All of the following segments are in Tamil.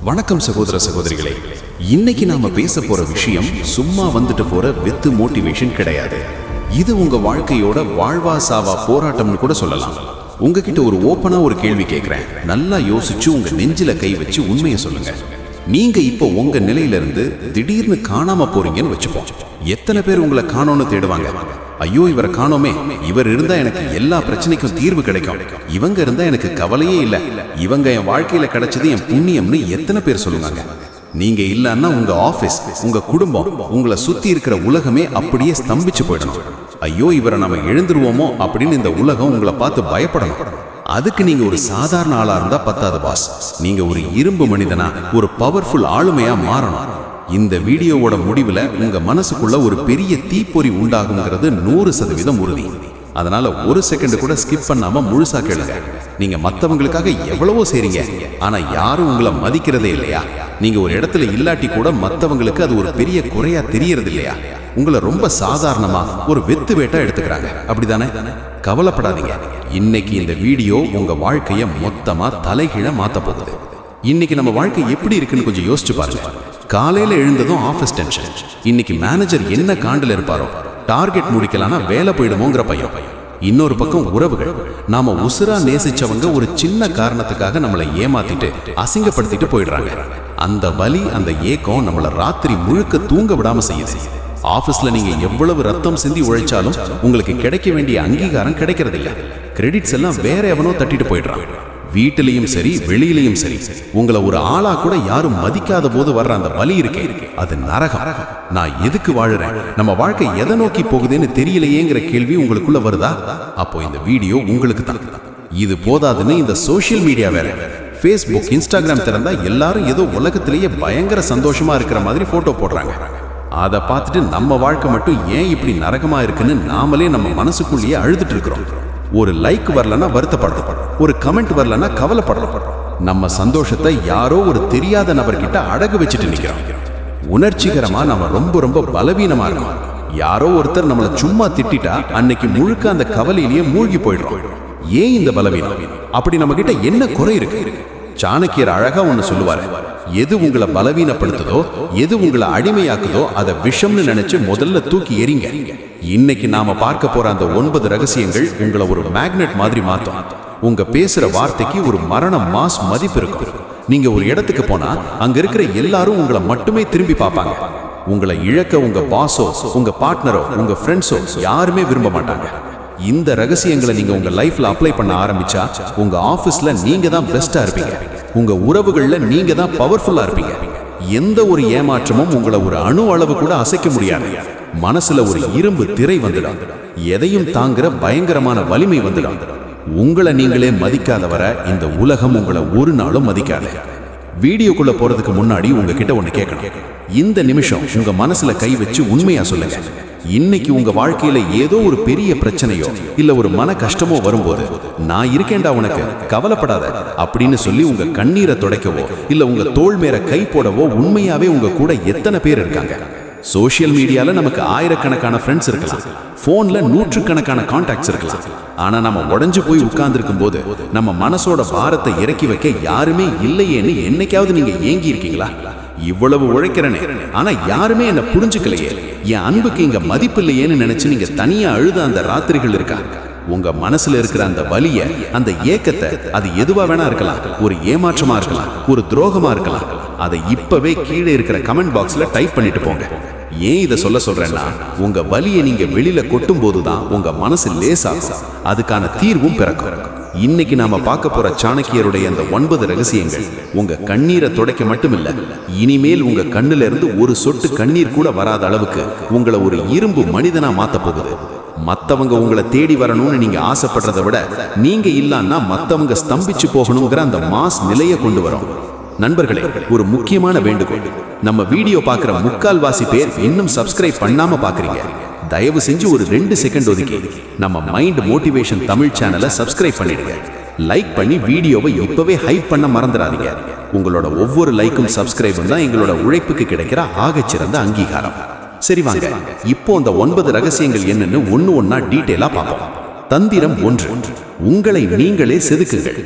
வணக்கம் சகோதர சகோதரிகளே. இன்னைக்கு நாம பேச போற விஷயம் சும்மா வந்துட்டு போற வித்து மோட்டிவேஷன் கிடையாது. இது உங்க வாழ்க்கையோட வாழ்வா சாவா போராட்டம்னு கூட சொல்லலாம். உங்ககிட்ட ஒரு ஓப்பனா ஒரு கேள்வி கேட்கிறேன். நல்லா யோசிச்சு உங்க நெஞ்சில கை வச்சு உண்மையை சொல்லுங்க. நீங்க இப்போ உங்க நிலையில இருந்து திடீர்னு காணாம போறீங்கன்னு வச்சுப்போம். எத்தனை பேர் உங்களை காணோன்னு தேடுவாங்க? ஐயோ, இவரை காணோமே, இவர் இருந்தா எனக்கு எல்லா பிரச்சனைக்கும் தீர்வு கிடைக்கும், இவங்க இருந்தா எனக்கு கவலையே இல்லை, இவங்க என் வாழ்க்கையில கிடைச்சது என் புண்ணியம்னு எத்தனை பேர் சொல்லுவாங்க. நீங்க இல்லன்னா உங்க ஆபீஸ், உங்க குடும்பம், உங்களை சுத்தி இருக்கிற உலகமே அப்படியே ஸ்தம்பிச்சு போயிடணும். ஐயோ, இவரை நம்ம எழுந்துருவோமோ அப்படின்னு இந்த உலகம் உங்களை பார்த்து பயப்படணும். அதுக்கு நீங்க ஒரு சாதாரண ஆளா இருந்தா பத்தாது பாஸ். நீங்க ஒரு இரும்பு மனிதனா, ஒரு பவர்ஃபுல் ஆளுமையா மாறணும். இந்த வீடியோவோட முடிவுல உங்க மனசுக்குள்ள ஒரு பெரிய தீப்பொறி உண்டாகுங்கிறது 100% உறுதி. அதனால ஒரு செகண்ட் கூட ஸ்கிப் பண்ணாம முழுசா கேளுங்க. நீங்க மத்தவங்களுக்காக எவ்வளவோ செய்றீங்க, ஆனா யாரும் உங்களை மதிக்கிறதே இல்லையா? நீங்க ஒரு இடத்துல இல்லாட்டி கூட மத்தவங்களுக்கு அது ஒரு பெரிய குறையா தெரியறது இல்லையா? உங்களை ரொம்ப சாதாரணமா ஒரு வெத்து வேட்டா எடுத்துக்கிறாங்க, அப்படிதானே? கவலைப்படாதீங்க. இன்னைக்கு இந்த வீடியோ உங்க வாழ்க்கைய மொத்தமா தலைகீழ மாத்த போகுது. இன்னைக்கு நம்ம வாழ்க்கை எப்படி இருக்குன்னு கொஞ்சம் யோசிச்சு பாருங்க. காலையில எழுந்ததும் ஆபீஸ் டென்ஷன். இன்னைக்கு மேனேஜர் என்ன காண்டில் இருப்பாரோ, டார்கெட் முடிக்கலானா வேலை போயிடுமோங்கிற பயம். இன்னொரு பக்கம் உறவுகள், நாம உசுரா நேசிச்சவங்க ஒரு சின்ன காரணத்துக்காக நம்மளை ஏமாத்திட்டு அசிங்கப்படுத்திட்டு போயிடுறாங்க. அந்த வலி, அந்த ஏக்கம் நம்மள ராத்திரி முழுக்க தூங்க விடாம செய்யுது. ஆபீஸ்ல நீங்க எவ்வளவு ரத்தம் சிந்தி உழைச்சாலும் உங்களுக்கு கிடைக்க வேண்டிய அங்கீகாரம் கிடைக்கிறது இல்ல. கிரெடிட்ஸ் எல்லாம் வேற எவனோ தட்டிட்டு போயிடுறான். வீட்டிலையும் சரி, வெளியிலையும் சரி, உங்களை ஒரு ஆளா கூட யாரும் மதிக்காத போது வர்ற அந்த வலி இருக்கே, அது நரகம். நான் எதுக்கு வாழுறேன், நம்ம வாழ்க்கை எதை நோக்கி போகுதுன்னு தெரியலையேங்கிற கேள்வி உங்களுக்குள்ள வருதா? அப்போ இந்த வீடியோ உங்களுக்கு தான். இது போதாதுன்னு இந்த சோசியல் மீடியா வேற. ஃபேஸ்புக், இன்ஸ்டாகிராம் திறந்தா எல்லாரும் ஏதோ உலகத்திலேயே பயங்கர சந்தோஷமா இருக்கிற மாதிரி போட்டோ போடுறாங்க. அதை பார்த்துட்டு நம்ம வாழ்க்கை மட்டும் ஏன் இப்படி நரகமா இருக்குன்னு நாமளே நம்ம மனசுக்குள்ளேயே அழுதுட்டு இருக்கிறோம். ஒரு லைக் வரலன்னா வருத்தப்படுறோம், ஒரு கமெண்ட் வரலன்னா கவலைப்படுறோம். நம்ம சந்தோஷத்தை யாரோ ஒரு தெரியாத நபர்கிட்ட அடகு வச்சுட்டு நிக்கிறோம். உணர்ச்சிகரமா நம்ம ரொம்ப ரொம்ப பலவீனமா இருக்கோம். யாரோ ஒருத்தர் நம்மளை சும்மா திட்டிட்டா அன்னைக்கு முழுக்க அந்த கவலையிலேயே மூழ்கி போயிடுறோம். ஏன் இந்த பலவீனம்? அப்படி நம்ம கிட்ட என்ன குறை இருக்கு? சாணக்கியர் அழகா ஒண்ணு சொல்லுவாரு, எது உங்களை பலவீனப்படுத்துதோ, எது உங்களை அடிமையாக்குதோ அதை விஷம்னு நினைச்சு முதல்ல தூக்கி எறிங்க. இன்னைக்கு நாம பார்க்க போற அந்த 9 ரகசியங்கள் உங்களை ஒரு மேக்னெட் மாதிரி மாத்தும். உங்க பேசுற வார்த்தைக்கு ஒரு மரண மாஸ் மதிப்பு இருக்கும். நீங்க ஒரு இடத்துக்கு போனா அங்க இருக்கிற எல்லாரும் உங்களை மட்டுமே திரும்பி பார்ப்பாங்க. உங்களை இழக்க உங்க பாஸோ, உங்க பார்ட்னரோ, உங்க ஃப்ரெண்ட்ஸோ யாருமே விரும்ப மாட்டாங்க. இந்த ரகசியங்களை நீங்க உங்க லைஃப்ல அப்ளை பண்ண ஆரம்பிச்சா உங்க ஆபீஸ்ல நீங்க தான் பெஸ்டா இருப்பீங்க. உங்க உறவுகள்ல நீங்க தான் பவர்ஃபுல்லா இருப்பீங்க. எந்த ஒரு ஏமாற்றமும் உங்களை ஒரு அணு அளவு கூட அசைக்க முடியாது. மனசுல ஒரு இரும்பு திரை வந்துடும். எதையும் தாங்குற பயங்கரமான வலிமை வந்துடும். உங்களை நீங்களே மதிக்காதவரை இந்த உலகம் உங்களை ஒரு நாளும் மதிக்காது. வீடியோக்குள்ள போறதுக்கு முன்னாடி உங்ககிட்ட ஒண்ணு கேட்கணும். இந்த நிமிஷம் உங்க மனசுல கை வச்சு உண்மையா சொல்லுங்க. இன்னைக்கு உங்க வாழ்க்கையில ஏதோ ஒரு பெரிய பிரச்சனையோ இல்ல ஒரு மன கஷ்டமோ வரும்போது, நான் இருக்கேன்டா உனக்கு, கவலைப்படாத அப்படின்னு சொல்லி உங்க கண்ணீரை துடைக்கவோ இல்ல உங்க தோள் மேல கை போடவோ உண்மையாவே உங்க கூட எத்தனை பேர் இருக்காங்க? சோசியல் மீடியால நமக்கு ஆயிரக்கணக்கான ஃப்ரெண்ட்ஸ் இருக்கலாம், போன்ல நூற்றுக்கணக்கான கான்டாக்ட்ஸ் இருக்கலாம். ஆனா நம்ம உடஞ்சு போய் உட்கார்ந்து இருக்கும் போது நம்ம மனசோட பாரத்தை இறக்கி வைக்க யாருமே இல்லையேன்னு என்னைக்காவது நீங்க ஏங்கி இருக்கீங்களா? இவ்வளவு உழைக்கிறனே, ஆனா யாருமே என்ன புரிஞ்சுக்கலையே, என் அன்புக்கு இங்க மதிப்பு இல்லையேன்னு நினைச்சு நீங்க தனியா அழுத அந்த ராத்திரிகள் இருக்கா? உங்க மனசுல இருக்கிற அந்த வலிய, அந்த ஏக்கத்தை, அது எதுவா வேணா இருக்கலாம். ஒரு ஏமாற்றமா இருக்கலாம், ஒரு துரோகமா இருக்கலாம். அதை இப்பவே கீழே இருக்கிற கமெண்ட் பாக்ஸ்ல டைப் பண்ணிட்டு போங்க. ஏன் இதை சொல்றேன்னா, உங்க வலியை நீங்க வெளியில கொட்டும் போதுதான் உங்க மனசு லேசாகும், அதுக்கான தீர்வும் பிறக்கும். இன்னைக்கு நாம பார்க்க போற சாணக்கியருடைய அந்த 9 ரகசியங்கள் உங்க கண்ணீரை துடைக்க மட்டுமில்ல, இனிமேல் உங்க கண்ணுல இருந்து ஒரு சொட்டு கண்ணீர் கூட வராத அளவுக்கு உங்களை ஒரு இரும்பு மனிதனா மாத்த போகுது. மத்தவங்க உங்களை தேடி வரணும்னு நீங்க ஆசைப்படுறதை விட நீங்க இல்லன்னா மத்தவங்க ஸ்தம்பிச்சு போகணுங்கிற அந்த மாஸ் நிலையை கொண்டு வரும். நண்பர்களே, ஒரு முக்கியமான வேண்டுகோள். நம்ம வீடியோ பார்க்குற முக்கால்வாசி பேர் இன்னும் சப்ஸ்கிரைப் பண்ணாம பார்க்குறீங்க. தயவு செஞ்சு ஒரு 2 செகண்ட் ஒதுக்கி நம்ம மைண்ட் மோட்டிவேஷன் தமிழ் சேனலை சப்ஸ்கிரைப் பண்ணிடுங்க. லைக் பண்ணி வீடியோவை இப்பவே ஹைப் பண்ண மறந்துடாதீங்க. உங்களோட ஒவ்வொரு லைக்கும் சப்ஸ்கிரைபும் தான் எங்களோட உழைப்புக்கு கிடைக்கிற ஆகச்சிறந்த அங்கீகாரம். சரி வாங்க, இப்போ அந்த 9 ரகசியங்கள் என்னன்னு ஒண்ணு ஒண்ணா டீட்டெயிலா பார்ப்போம். தந்திரம் 1, உங்களை நீங்களே செதுக்குங்கள்.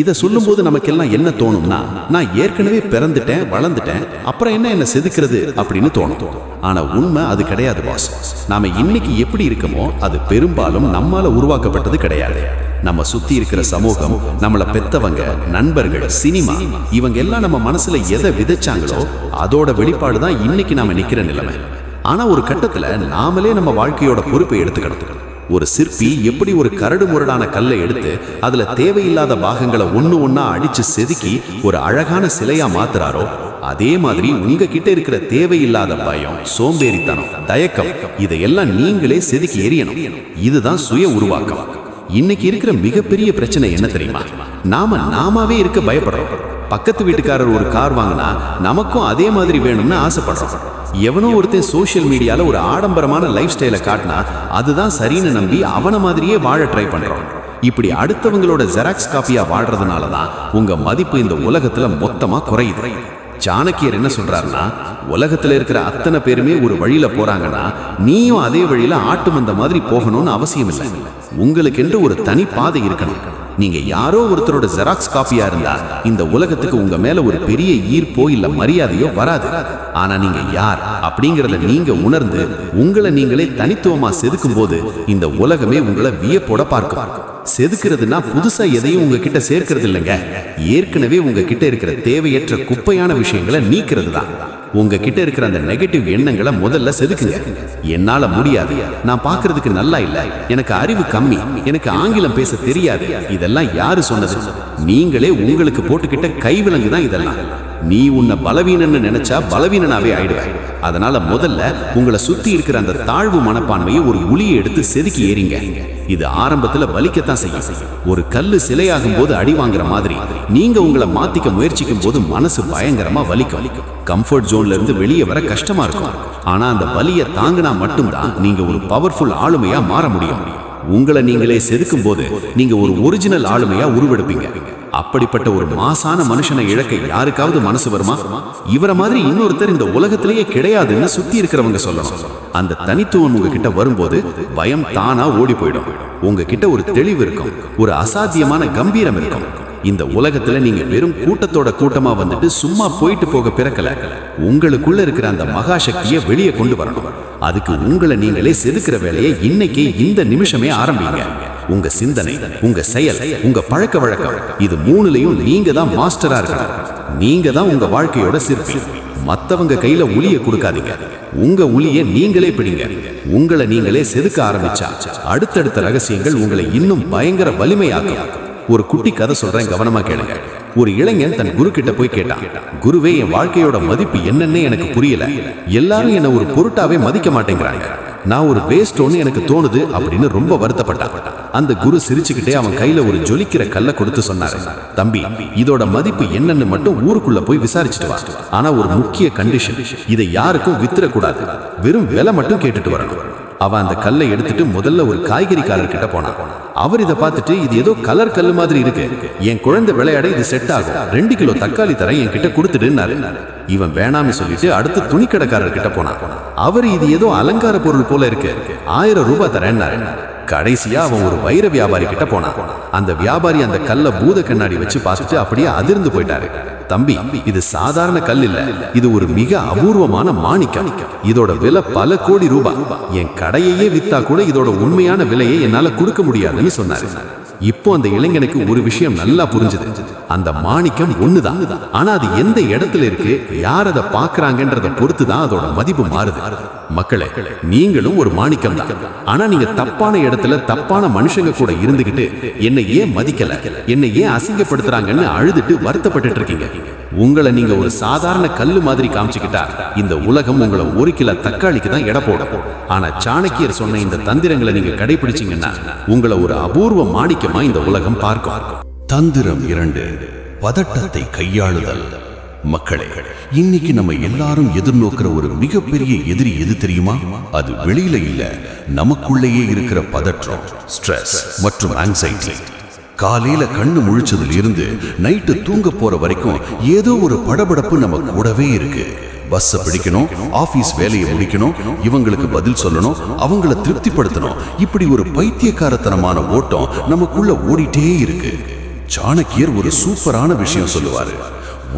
இதை சொல்லும்போது நமக்கெல்லாம் என்ன தோணும்னா, நான் ஏற்கனவே பிறந்துட்டேன், வளர்ந்துட்டேன், அப்புறம் என்ன செதுக்கிறது அப்படின்னு தோணும். ஆனா உண்மை அது கிடையாது பாஸ். நாம இன்னைக்கு எப்படி இருக்கோமோ அது பெரும்பாலும் நம்மால உருவாக்கப்பட்டது கிடையாது. நம்ம சுத்தி இருக்கிற சமூகம், நம்மள பெத்தவங்க, நண்பர்கள், சினிமா, இவங்க எல்லாம் நம்ம மனசுல எதை விதைச்சாங்களோ அதோட வெளிப்பாடு தான் இன்னைக்கு நாம நிக்கிற நிலைமை. ஆனா ஒரு கட்டத்துல நாமளே நம்ம வாழ்க்கையோட பொறுப்பை எடுத்துக்கணும். ஒரு சிற்பி எப்படி ஒரு கரடு முரடான கல்லை எடுத்து அதுல தேவையில்லாத பாகங்களை ஒண்ணா அடிச்சு செதுக்கி ஒரு அழகான சிலையா மாத்துறாரோ, அதே மாதிரி உங்ககிட்ட இருக்கிற தேவையில்லாத பயம், சோம்பேறித்தனம், தயக்கம், இதையெல்லாம் நீங்களே செதுக்கி எறியணும். இதுதான் சுய உருவாக்கம். இன்னைக்கு இருக்கிற மிகப்பெரிய பிரச்சனை என்ன தெரியுமா? நாமாவே இருக்க பயப்படுறோம். பக்கத்து வீட்டுக்காரர் ஒரு கார் வாங்கினா நமக்கும் அதே மாதிரி வேணும்னு ஆசைப்படுறோம். எவனோ ஒருத்தன் சோசியல் மீடியால ஒரு ஆடம்பரமான லைஃப் ஸ்டைலை காட்டினா அதுதான் சரின்னு நம்பி அவனை மாதிரியே வாழ ட்ரை பண்றோம். இப்படி அடுத்தவங்களோட ஜெராக்ஸ் காப்பியா வாழ்றதுனால தான் உங்க மதிப்பு இந்த உலகத்துல மொத்தமா குறையுது. சாணக்கியர் என்ன சொல்றாருன்னா, உலகத்துல இருக்கிற அத்தனை பேருமே ஒரு வழியில போறாங்கன்னா நீயும் அதே வழியில ஆட்டு மந்த மாதிரி போகணும்னு அவசியம் இல்லை. உங்களுக்கு என்று ஒரு தனி பாதை இருக்கணும். நீங்க யாரோ ஒருத்தரோட ஜெராக்ஸ் காப்பியா இருந்தா இந்த உலகத்துக்கு உங்க மேல ஒரு பெரிய ஈர்ப்போ இல்ல மரியாதையோ வராது. ஆனா நீங்க யார் அப்படிங்கறத நீங்க உணர்ந்து உங்களை நீங்களே தனித்துவமா செதுக்கும் போது இந்த உலகமே உங்களை வியப்போட பார்க்கும். செதுக்கிறதுனா புதுசா எதையும் உங்ககிட்ட சேர்க்கிறது இல்லைங்க, ஏற்கனவே உங்ககிட்ட இருக்கிற தேவையற்ற குப்பையான விஷயங்களை நீக்கிறது தான். உங்ககிட்ட இருக்கிற அந்த நெகட்டிவ் எண்ணங்களை முதல்ல செதுக்குங்க. என்னால முடியாது, நான் பார்க்கிறதுக்கு நல்லா இல்லை, எனக்கு அறிவு கம்மி, எனக்கு ஆங்கிலம் பேச தெரியாது, இதெல்லாம் யாரு சொன்னது? நீங்களே உங்களுக்கு போட்டுக்கிட்ட கைவிலங்கு தான் இதெல்லாம். நீ உன்னை பலவீனன்னு நினைச்சா பலவீனனாவே ஆயிடுவாய். அதனால முதல்ல உங்களை சுத்தி இருக்கிற அந்த தாழ்வு மனப்பான்மையை ஒரு உளியை எடுத்து செதுக்கி ஏறிங்க. இது ஆரம்பத்துல வலிக்கத்தான் செய்யும். ஒரு கல்லு சிலையாகும் போது அடி வாங்குற மாதிரி நீங்க உங்களை மாத்திக்க முயற்சிக்கும் போது மனசு பயங்கரமா வலிக்கும். கம்ஃபர்ட் ஜோன்ல இருந்து வெளியே வர கஷ்டமா இருக்கும். ஆனா அந்த வலியை தாங்கினா மட்டும்தான் நீங்க ஒரு பவர்ஃபுல் ஆளுமையா மாற முடியும். உங்களை நீங்களே செதுக்கும் போது நீங்க ஒரு ஒரிஜினல் ஆளுமையா உருவெடுப்பீங்க. அப்படிப்பட்ட ஒரு மாசான மனுஷனை இழக்க யாருக்காவது மனசு வருமா? இவரை மாதிரி இன்னொருத்தர் இந்த உலகத்திலேயே கிடையாதுன்னு சுத்தி இருக்கிறவங்க சொல்லணும். அந்த தனித்துவம் உங்ககிட்ட வரும்போது பயம் தானா ஓடி போயிடும். உங்ககிட்ட ஒரு தெளிவு இருக்கும், ஒரு அசாத்தியமான கம்பீரம் இருக்கும். இந்த உலகத்துல நீங்க வெறும் கூட்டத்தோட கூட்டமா வந்துட்டு சும்மா போயிட்டு போக பிறக்கல. உங்களுக்குள்ள இருக்கிற அந்த மகாசக்தியை வெளியே கொண்டு வரணும். அதுக்கு உங்களை நீங்களே செதுக்கிற வேலையை இன்னைக்கு இந்த நிமிஷமே ஆரம்பிங்க. உங்க சிந்தனை, உங்க செயல், உங்க பழக்க வழக்கம், இது மூணுலையும் நீங்க தான் மாஸ்டரா இருக்கணும். நீங்க தான் உங்க வாழ்க்கையோட சிற்பி. மத்தவங்க கையில உளிய கொடுக்காதீங்க, உங்க உளியை நீங்களே பிடிங்க. உங்களை நீங்களே செதுக்க ஆரம்பிச்சா அடுத்தடுத்த ரகசியங்கள் உங்களை இன்னும் பயங்கர வலிமையாக்கும். ஒரு குட்டி கதை சொல்றேன், கவனமா கேளுங்க. ஒரு இளைஞன் தன் குரு கிட்ட போய் கேட்டான், குருவே, என் வாழ்க்கையோட மதிப்பு என்னன்னு எனக்கு புரியல. எல்லாரும் என்ன ஒரு பொருட்டாவே மதிக்க மாட்டேங்கிறாங்க. நான் ஒரு வேஸ்டோன்னு எனக்கு தோணுது அப்படின்னு ரொம்ப வருத்தப்பட்டான். அந்த குரு சிரிச்சுக்கிட்டே அவன் கையில ஒரு ஜொலிக்கிற கல்லை கொடுத்து சொன்னாரு, தம்பி, இதோட மதிப்பு என்னன்னு மட்டும் ஊருக்குள்ள போய் விசாரிச்சுட்டு வா. ஆனா ஒரு முக்கிய கண்டிஷன், இதை யாருக்கும் வித்துறக்கூடாது, வெறும் விலை மட்டும் கேட்டுட்டு வரணும். அவன் அந்த கல்லை எடுத்துட்டு முதல்ல ஒரு காய்கறிக்காரர் கிட்ட போனான். அவர் இதை பார்த்துட்டு, இது ஏதோ கலர் கல்லு மாதிரி இருக்கு, என் குழந்தை விளையாட இது செட் ஆகும், 2 கிலோ தக்காளி தர என் கிட்ட கொடுத்துடுன்னாரு. இவன் வேணாம்னு சொல்லிட்டு அடுத்து துணிக்கடைக்காரர் கிட்ட போனான். அவர் இது ஏதோ அலங்கார பொருள் போல இருக்கு, 1000 ரூபாய் தரேன்னாரு. கடைசியா அவன் ஒரு வைர வியாபாரி கிட்ட போனான். அந்த வியாபாரி அந்த கல்லை பூத கண்ணாடி வச்சு பார்த்துட்டு அப்படியே அதிர்ந்து போயிட்டாரு. தம்பி, இது சாதாரண கல் இல்ல, இது ஒரு மிக அபூர்வமான மாணிக்கம். இதோட விலை பல கோடி ரூபாய். என் கடையையே வித்தா கூட இதோட உண்மையான விலையை என்னால கொடுக்க முடியாதுன்னு சொன்னாரு. இப்போ அந்த இளைஞனுக்கு ஒரு விஷயம் நல்லா புரிஞ்சுது. அந்த மாணிக்கம் ஒண்ணுதான், ஆனா அது எந்த இடத்துல இருக்கு, யார் அதை பாக்குறாங்கன்றத பொறுத்து தான் அதோட மதிப்பு மாறுது. மக்களே, நீங்களும் ஒரு மாணிக்கம் தான். ஆனா நீங்க தப்பான இடத்துல தப்பான மனுஷங்க கூட இருந்துகிட்டு என்னை ஏன் மதிக்கல, என்னை ஏன் அசிங்கப்படுத்துறாங்கன்னு அழுதுட்டு வருத்தப்பட்டு இருக்கீங்க. உங்களை நீங்க ஒரு சாதாரண கல்லு மாதிரி காமிச்சுக்கிட்டா இந்த உலகம் உங்களை 1 கிலோ தக்காளிக்கு தான் எடை போடும். ஆனா சாணக்கியர் சொன்ன இந்த தந்திரங்களை நீங்க கடைபிடிச்சீங்கன்னா உங்களை ஒரு அபூர்வ மாணிக்கமா இந்த உலகம் பார்க்கும். தந்திரம் 2, பதட்டத்தை கையாளுதல். மக்களே, இன்னைக்கு நம்ம எல்லாரும் எதிர்நோக்கிற ஒரு மிகப்பெரிய எதிரி எது தெரியுமா? அது வெளியில இல்ல, நமக்குள்ளேயே இருக்கிற பதற்றம், ஸ்ட்ரெஸ் மற்றும் ஆங்ஸைட்டி. காலையில கண்ணு முழிச்சதுல இருந்து நைட்டு தூங்க போற வரைக்கும் ஏதோ ஒரு படபடப்பு நம்ம கூடவே இருக்கு. பஸ்ஸை பிடிக்கணும், ஆபீஸ் வேலையை முடிக்கணும், இவங்களுக்கு பதில் சொல்லணும், அவங்கள திருப்திப்படுத்தணும். இப்படி ஒரு பைத்தியக்காரத்தனமான ஓட்டம் நமக்குள்ள ஓடிட்டே இருக்கு. சாணக்கியர் ஒரு சூப்பரான விஷயம் சொல்லுவாரு.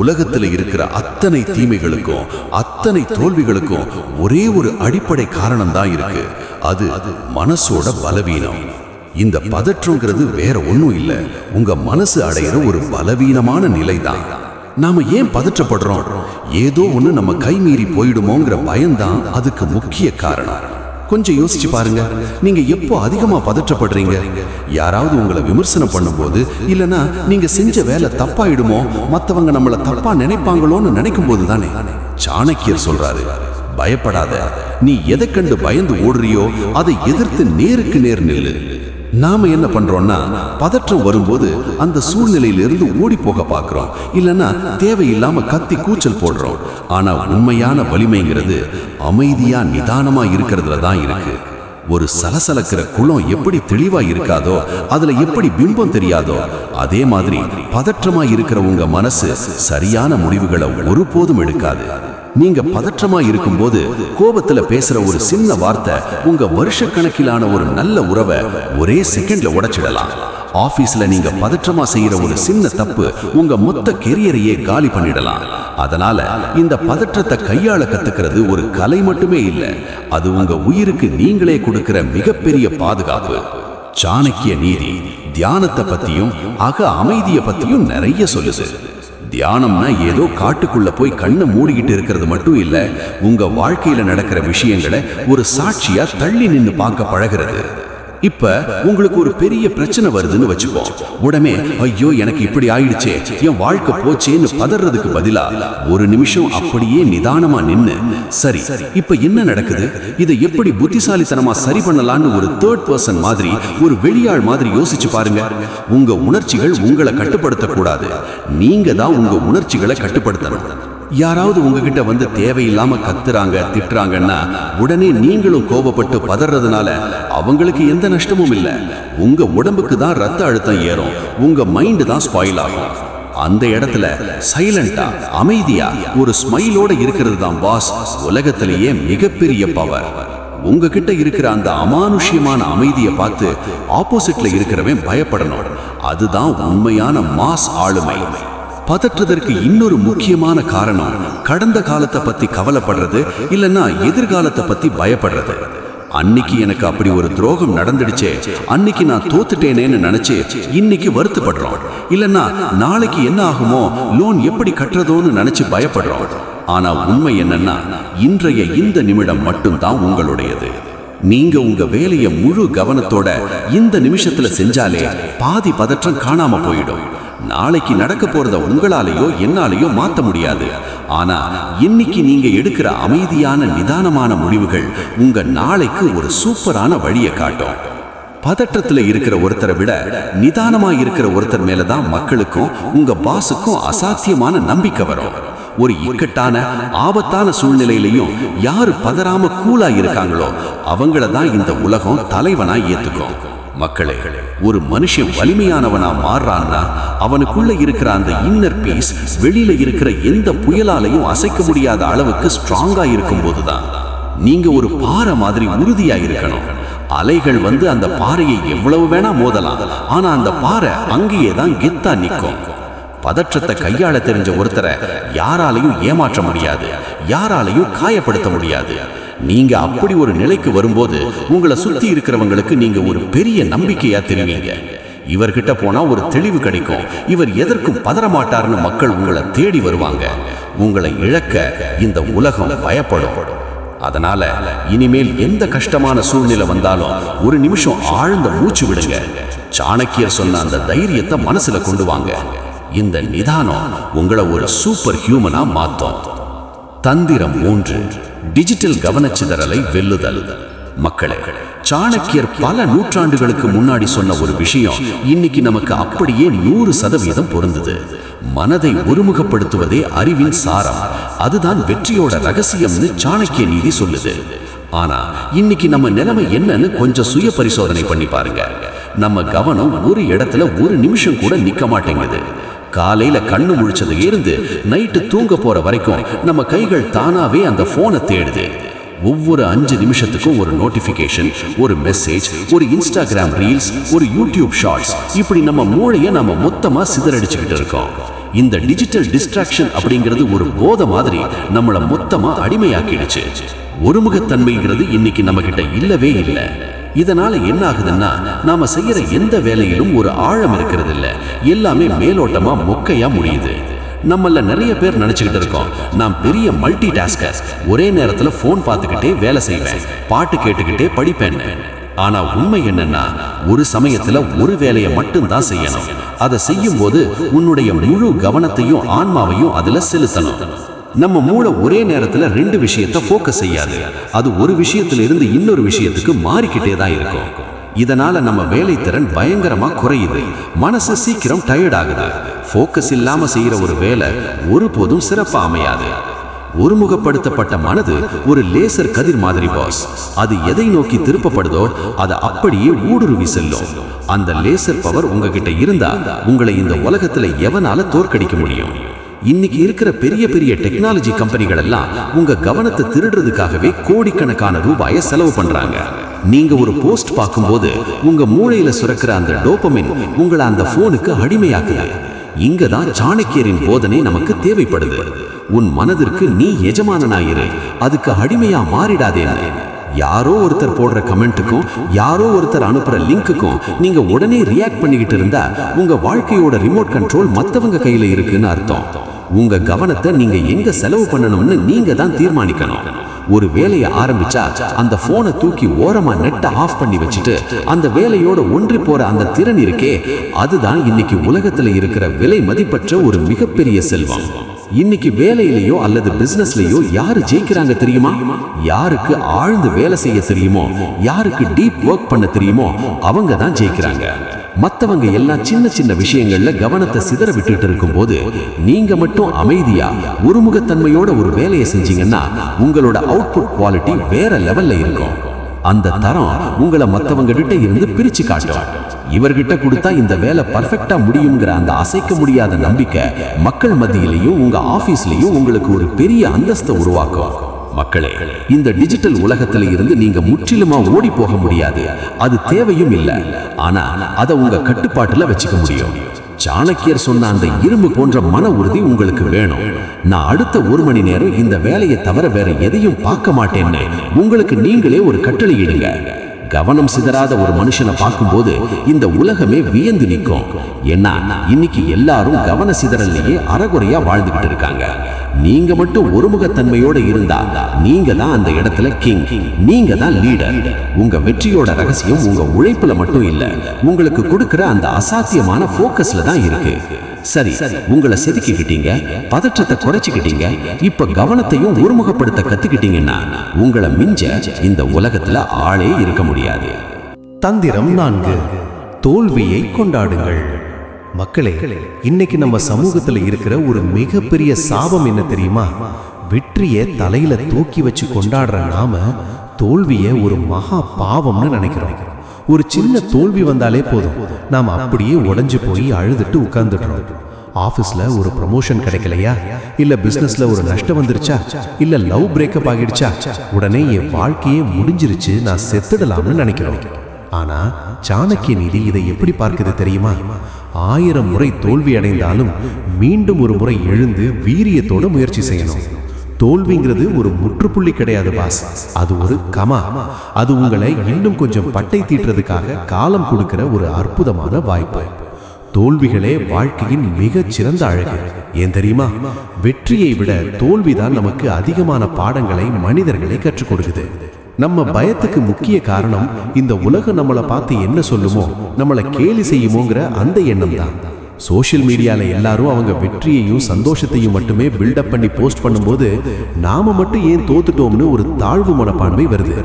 உலகத்துல இருக்கிற அத்தனை தீமைகளுக்கும் அத்தனை தோல்விகளுக்கும் ஒரே ஒரு அடிப்படை காரணம் தான் இருக்கு. அது மனசோட பலவீனம். இந்த பதற்றங்கிறது வேற ஒண்ணும் இல்ல, உங்க மனசு அடையிற ஒரு பலவீனமான நிலைதான். நாம ஏன் பதற்றப்படுறோம்? ஏதோ ஒண்ணு நம்ம கை மீறி போயிடுமோங்கிற பயம்தான் அதுக்கு முக்கிய காரணம். கொஞ்சம் யோசிச்சு பாருங்க, நீங்க எப்போ அதிகமா பதற்றப்படுறீங்க? யாராவது உங்களை விமர்சனம் பண்ணும்போது, இல்லனா நீங்க செஞ்ச வேலை தப்பாயிடுமோ, மத்தவங்க நம்மள தப்பா நினைப்பாங்களோன்னு நினைக்கும் போது தானே. சாணக்கியர் சொல்றாரு, பயப்படாத, நீ எதை கண்டு பயந்து ஓடுறியோ அதை எதிர்த்து நேருக்கு நேர் நில்லு. நாம என்ன பண்றோம்னா, பதற்றம் வரும்போது அந்த சூழ்நிலையிலிருந்து ஓடி போக பார்க்கிறோம், இல்லனா தேவையில்லாம கத்தி கூச்சல் போடுறோம். ஆனா உண்மையான வலிமைங்கிறது அமைதியா நிதானமா இருக்கிறதுல தான் இருக்கு. ஒரு சலசலக்கிற குளம் எப்படி தெளிவா இருக்காதோ, அதுல எப்படி பிம்பம் தெரியாதோ, அதே மாதிரி பதற்றமா இருக்கிற உங்க மனசு சரியான முடிவுகளை ஒருபோதும் எடுக்காது. நீங்க பதற்றமா இருக்கும்போது கோபத்துல பேசுற ஒரு சின்ன வார்த்தை உங்க வருஷக்கணக்கிலான ஒரு நல்ல உறவை ஒரே செகண்ட்ல உடைச்சிடலாம். ஆபீஸ்ல நீங்க பதற்றமா செய்யற ஒரு சின்ன தப்பு உங்க மொத்த கெரியரையே காலி பண்ணிடலாம். அதனால இந்த பதற்றத்தை கையாள கத்துக்கிறது ஒரு கலை மட்டுமே இல்ல, அது உங்க உயிருக்கு நீங்களே கொடுக்கிற மிகப்பெரிய பாதுகாப்பு. சாணக்கிய நீதி தியானத்தை பத்தியும் அக அமைதியை பத்தியும் நிறைய சொல்லுது. தியானம்னா ஏதோ காட்டுக்குள்ள போய் கண்ணை மூடிக்கிட்டு இருக்கிறது மட்டும் இல்ல, உங்க வாழ்க்கையில நடக்கிற விஷயங்களை ஒரு சாட்சியா தள்ளி நின்னு பார்க்க பழகிறது. இப்ப உங்களுக்கு ஒரு பெரிய பிரச்சனை வருதுன்னு வச்சுப்போம். உடனே ஐயோ எனக்கு இப்படி ஆயிடுச்சே, என் வாழ்க்கை போச்சேன்னு பதறதுக்கு பதிலா ஒரு நிமிஷம் அப்படியே நிதானமா நின்னு, சரி இப்ப என்ன நடக்குது, இதை எப்படி புத்திசாலித்தனமா சரி பண்ணலான்னு ஒரு தேர்ட் பர்சன் மாதிரி, ஒரு வெளியாள் மாதிரி யோசிச்சு பாருங்க. உங்க உணர்ச்சிகள் உங்களை கட்டுப்படுத்த கூடாது, நீங்க தான் உங்க உணர்ச்சிகளை கட்டுப்படுத்தணும். யாராவது உங்ககிட்ட வந்து தேவையில்லாம கத்துறாங்க திட்டுறாங்கன்னா உடனே நீங்களும் கோபப்பட்டு பதறதுனால அவங்களுக்கு எந்த நஷ்டமும் இல்லை. உங்க உடம்புக்கு தான் ரத்த அழுத்தம் ஏறும், உங்க மைண்ட் தான் ஸ்பாயில் ஆகும். அந்த இடத்துல சைலண்டா அமைதியா ஒரு ஸ்மைலோட இருக்கிறது தான் பாஸ் உலகத்திலேயே மிகப்பெரிய பவர். உங்ககிட்ட இருக்கிற அந்த அமானுஷ்யமான அமைதியை பார்த்து ஆப்போசிட்ல இருக்கிறவன் பயப்படணும். அதுதான் உண்மையான மாஸ் ஆளுமை. பதற்றதற்கு இன்னொரு முக்கியமான காரணம் கடந்த காலத்தை பத்தி கவலைப்படுறது, இல்லைன்னா எதிர்காலத்தை பத்தி பயப்படுறது. அன்னைக்கு எனக்கு அப்படி ஒரு துரோகம் நடந்துடுச்சே, அன்னைக்கு நான் தோத்துட்டேனேன்னு நினைச்சு இன்னைக்கு வருத்தப்படுறோம், இல்லைன்னா நாளைக்கு என்ன ஆகுமோ, லோன் எப்படி கட்டுறதோன்னு நினைச்சு பயப்படுறோம். ஆனா உண்மை என்னன்னா, இன்றைய இந்த நிமிடம் மட்டும்தான் உங்களுடையது. நீங்க உங்க வேலையை முழு கவனத்தோட இந்த நிமிஷத்துல செஞ்சாலே பாதி பதற்றம் காணாம போயிடும். நாளைக்கு நடக்க போறத உங்களாலேயோ என்னாலேயோ மாத்த முடியாது. ஆனா இன்னைக்கு நீங்க எடுக்கிற அமைதியான நிதானமான முடிவுகள் உங்க நாளைக்கு ஒரு சூப்பரான வழியை காட்டும். பதற்றத்துல இருக்கிற ஒருத்தரை விட நிதானமா இருக்கிற ஒருத்தர் மேலதான் மக்களுக்கும் உங்க பாஸுக்கும் அசாத்தியமான நம்பிக்கை வரும். ஒரு இக்கட்டான ஆபத்தான சூழ்நிலையிலையும் யாரு பதறாம கூலா இருக்காங்களோ அவங்கள தான் இந்த உலகம் தலைவனா ஏத்துக்கும். மக்களே, ஒரு மனுஷன் வலிமையானவனா மாறுறான்னா அவனுக்குள்ள இருக்கிற அந்த இன்னர் பீஸ் வெளியில இருக்கிற எந்த புயலாலையும் அசைக்க முடியாத அளவுக்கு ஸ்ட்ராங்கா இருக்கும் போதுதான். நீங்க ஒரு பாறை மாதிரி உறுதியா இருக்கணும். அலைகள் வந்து அந்த பாறையை எவ்வளவு வேணா மோதலாம், ஆனா அந்த பாறை அங்கேயே தான் கெத்தா நிற்கும். பதற்றத்தை கையாள தெரிஞ்ச ஒருத்தரை யாராலையும் ஏமாற்ற முடியாது, யாராலையும் காயப்படுத்த முடியாது. நீங்க அப்படி ஒரு நிலைக்கு வரும்போது உங்களை சுத்தி இருக்கிறவங்களுக்கு நீங்க ஒரு பெரிய நம்பிக்கையா தெரிவீங்க. இவர்கிட்ட போனா ஒரு தெளிவு கிடைக்கும், இவர் எதற்கும் பதறமாட்டார்னு மக்கள் உங்களை தேடி வருவாங்க. உங்களை இழக்க இந்த உலகம் பயப்படும். அதனால இனிமேல் எந்த கஷ்டமான சூழ்நிலை வந்தாலும் ஒரு நிமிஷம் ஆழ்ந்த மூச்சு விடுங்க. சாணக்கியர் சொன்ன அந்த தைரியத்தை மனசுல கொண்டு வாங்க. இந்த நிதானம் உங்களை ஒரு சூப்பர் ஹியூமனா மாத்தும். தந்திரம் 3, டிஜிட்டல் கவனச்சிதறலை வெல்லுதல். மக்களே, சாணக்கியர் பல நூற்றாண்டுகளுக்கு முன்னாடி சொன்ன ஒரு விஷயம் இன்னைக்கு நமக்கு அப்படியே 100% பொருந்துது. மனதை ஒருமுகப்படுத்துவதே அறிவின் சாரம், அதுதான் வெற்றியோட ரகசியம்னு சாணக்கிய நீதி சொல்லுது. ஆனா இன்னைக்கு நம்ம நிலைமை என்னன்னு கொஞ்சம் சுய பரிசோதனை பண்ணி பாருங்க. நம்ம கவனம் ஒரு இடத்துல ஒரு நிமிஷம் கூட நிக்க மாட்டேங்குது. காலையில கண்ணு முழிச்சது இருந்து நைட்டு தூங்க போற வரைக்கும் நம்ம கைகள் தானாவே அந்த போனை தேடுது. ஒவ்வொரு 5 நிமிஷத்துக்கும் ஒரு நோட்டிபிகேஷன், ஒரு மெசேஜ், ஒரு இன்ஸ்டாகிராம் ரீல்ஸ், ஒரு யூடியூப் ஷார்ட்ஸ், இப்படி நம்ம மூளையை நாம மொத்தமா சிதறடிச்சுக்கிட்டு இருக்கோம். இந்த டிஜிட்டல் டிஸ்ட்ராக்ஷன் அப்படிங்கிறது ஒரு போதை மாதிரி நம்மளை மொத்தமா அடிமையாக்கிடுச்சு. ஒருமுகத்தன்மைங்கிறது இன்னைக்கு நம்ம கிட்ட இல்லவே இல்லை. இதனால என்ன ஆகுதுன்னா, நாம செய்யற எந்த வேலையிலும் ஒரு ஆழம் இருக்கிறது இல்ல, எல்லாமே மேலோட்டமா மொக்கையா முடியுது. நம்மள நிறைய பேர் நினைச்சுக்கிட்டு இருக்கோம், நான் பெரிய மல்டி டாஸ்கர், ஒரே நேரத்துல போன் பார்த்துக்கிட்டே வேலை செய்வேன், பாட்டு கேட்டுக்கிட்டே படிப்பேன். ஆனா உண்மை என்னன்னா, ஒரு சமயத்துல ஒரு வேலையை மட்டும் தான் செய்யணும். அதை செய்யும் போது உன்னுடைய முழு கவனத்தையும் ஆன்மாவையும் அதுல செலுத்தணும். நம்ம மூளை ஒரே நேரத்துல 2 விஷயத்தை ஃபோக்கஸ் செய்யாது. அது ஒரு விஷயத்துல இருந்து இன்னொரு விஷயத்துக்கு மாறிக்கிட்டே தான் இருக்கும். இதனால நம்ம வேலை திறன் பயங்கரமா குறையுது. மனசு சீக்கிரம் டயர்ட் ஆகுது. ஃபோக்கஸ் இல்லாம செய்யற ஒரு வேலை ஒருபோதும் சிறப்பா அமையாது. ஒருமுகப்படுத்தப்பட்ட மனது ஒரு லேசர் கதிர் மாதிரி பாஸ். அது எதை நோக்கி திருப்பப்படுதோ அதை அப்படியே ஊடுருவி செல்லும். அந்த லேசர் பவர் உங்ககிட்ட இருந்தா உங்களை இந்த உலகத்துல எவனால தோற்கடிக்க முடியும்? இன்னைக்கு இருக்கிற பெரிய பெரிய டெக்னாலஜி கம்பெனிகள் எல்லாம் உங்க கவனத்தை திருடுறதுக்காகவே கோடிக்கணக்கான ரூபாயை செலவு பண்றாங்க. நீங்க ஒரு போஸ்ட் பார்க்கும்போது உங்க மூளையில சுரக்கிற அந்த டோபமின் உங்களை அந்த போனுக்கு அடிமையாக்குது. இங்கதான் சாணக்கியரின் போதனை நமக்கு தேவைப்படுது. உன் மனதிற்கு நீ எஜமானனாயிரு, அதுக்கு அடிமையா மாறிடாதேன்னு. யாரோ ஒருத்தர் போடுற கமெண்ட்டுக்கும் யாரோ ஒருத்தர் அனுப்புற லிங்க்குக்கும் நீங்க உடனே ரியாக்ட் பண்ணிக்கிட்டு இருந்தா உங்க வாழ்க்கையோட ரிமோட் கண்ட்ரோல் மத்தவங்க கையில இருக்குன்னு அர்த்தம். உங்க கவனத்தை நீங்க எங்க செலவு பண்ணணும்னு நீங்க தான் தீர்மானிக்கணும். ஒரு வேலையை ஆரம்பிச்சா அந்த போனை தூக்கி ஓரமா நெட்டை ஆஃப் பண்ணி வச்சுட்டு அந்த வேலையோட ஒன்றி போற அந்த திறன் இருக்கே, அதுதான் இன்னைக்கு உலகத்துல இருக்கிற விலை மதிப்பற்ற ஒரு மிகப்பெரிய செல்வம். இன்னைக்கு வேலையிலேயோ அல்லது பிசினஸ்லயோ யாரு ஜெயிக்கிறாங்க தெரியுமா? யாருக்கு ஆழ்ந்து வேலை செய்ய தெரியுமோ, யாருக்கு டீப் ஒர்க் பண்ண தெரியுமோ, அவங்க தான் ஜெயிக்கிறாங்க. மத்தவங்க எல்லாம் சின்ன சின்ன விஷயங்கள்ல கவனத்தை சிதற விட்டுட்டு இருக்கும் போது நீங்க மட்டும் அமைதியா ஒருமுகத்தன்மையோட ஒரு வேலையை செஞ்சீங்கன்னா உங்களோட அவுட்புட் குவாலிட்டி வேற லெவல்ல இருக்கும். அந்த தரம் உங்களை மத்தவங்க கிட்ட இருந்து பிரிச்சு காட்டும். இவர்கிட்ட கொடுத்தா இந்த வேலை பர்ஃபெக்டா முடியுங்கிற அந்த அசைக்க முடியாத நம்பிக்கை மக்கள் மத்தியிலையும் உங்க ஆபீஸ்லயும் உங்களுக்கு ஒரு பெரிய அந்தஸ்தை உருவாக்கும். மக்களே, இந்த டிஜிட்டல் உலகத்துல இருந்து நீங்க முற்றிலுமா ஓடி போக முடியாது. அது தேவையும் இல்லை. ஆனா அதை உங்க கட்டுப்பாட்டுல வச்சுக்க முடியும். சாணக்கியர் சொன்ன அந்த இரும்பு போன்ற மன உறுதி உங்களுக்கு வேணும். நான் அடுத்த 1 மணி நேரம் இந்த வேலையை தவிர வேற எதையும் பார்க்க மாட்டேன்னு உங்களுக்கு நீங்களே ஒரு கட்டளை இடுங்க. கவனம் சிதறாத ஒரு மனுஷனை பார்க்கும்போது இந்த உலகமே வியந்து நிற்கும். ஏன்னா இன்னைக்கு எல்லாரும் கவன சிதறல்லையே அறகுறையா வாழ்ந்துகிட்டு இருக்காங்க. நீங்க மட்டும் ஒருமுகத்தன்மையோட இருந்தா நீங்க தான் அந்த இடத்துல கிங், நீங்க தான் லீடர். உங்க வெற்றியோட ரகசியம் உங்க உழைப்புல மட்டும் இல்ல, உங்களுக்கு கொடுக்கிற அந்த அசாத்தியமான போக்கஸ்ல தான் இருக்கு. சரி, உங்களை செதுக்கிக்கிட்டீங்க, பதற்றத்தை குறைச்சிக்கிட்டீங்க, இப்ப கவனத்தையும் ஒருமுகப்படுத்த கத்துக்கிட்டீங்கன்னா உங்களை மிஞ்ச இந்த உலகத்துல ஆளே இருக்க முடியாது. தந்திரம் 4, தோல்வியை கொண்டாடுங்கள். மக்களே, இன்னைக்கு நம்ம சமூகத்துல இருக்கிற ஒரு மிகப்பெரிய சாபம் என்ன தெரியுமா? வெற்றியை தலையில தூக்கி வச்சு கொண்டாடுற நாம தோல்வியை ஒரு மகா பாவம்னு நினைக்கிறோம். ஒரு சின்ன தோல்வி வந்தாலே போதும், நாம் அப்படியே உடைஞ்சு போய் அழுதுட்டு உட்கார்ந்துடுறோம். ஆஃபீஸ்ல ஒரு ப்ரமோஷன் கிடைக்கலையா, இல்ல பிசினஸ்ல ஒரு நஷ்டம் வந்துருச்சா, இல்ல லவ் பிரேக்கப் ஆகிடுச்சா, உடனே என் வாழ்க்கையே முடிஞ்சிருச்சு, நான் செத்துடலாம்னு நினைக்கிறோம். ஆனா சாணக்கிய நீதி இதை எப்படி பார்க்குது தெரியுமா? 1000 முறை தோல்வி அடைந்தாலும் மீண்டும் ஒரு முறை எழுந்து வீரியத்தோட முயற்சி செய்யணும். தோல்விங்கிறது ஒரு முற்றுப்புள்ளி கிடையாது பாஸ், அது ஒரு கமா. அது உங்களை இன்னும் கொஞ்சம் பட்டை தீட்டுறதுக்காக காலம் கொடுக்கிற ஒரு அற்புதமான வாய்ப்பு. தோல்விகளே வாழ்க்கையின் மிகச் சிறந்த அழகு. ஏன் தெரியுமா? வெற்றியை விட தோல்விதான் நமக்கு அதிகமான பாடங்களை, மனிதர்களை கற்றுக் கொடுக்குது. நம்ம பயத்துக்கு முக்கிய காரணம் இந்த உலகம் நம்மளை பார்த்து என்ன சொல்லுமோ, நம்மளை கேலி செய்யுமோங்கிற அந்த எண்ணம் தான். சோஷியல் மீடியால எல்லாரும் அவங்க வெற்றியையும் சந்தோஷத்தையும் மட்டுமே பில்டப் பண்ணி போஸ்ட் பண்ணும்போது நாம மட்டும் ஏன் தோத்துட்டோம்னு ஒரு தாழ்வு மனப்பான்மை வருது.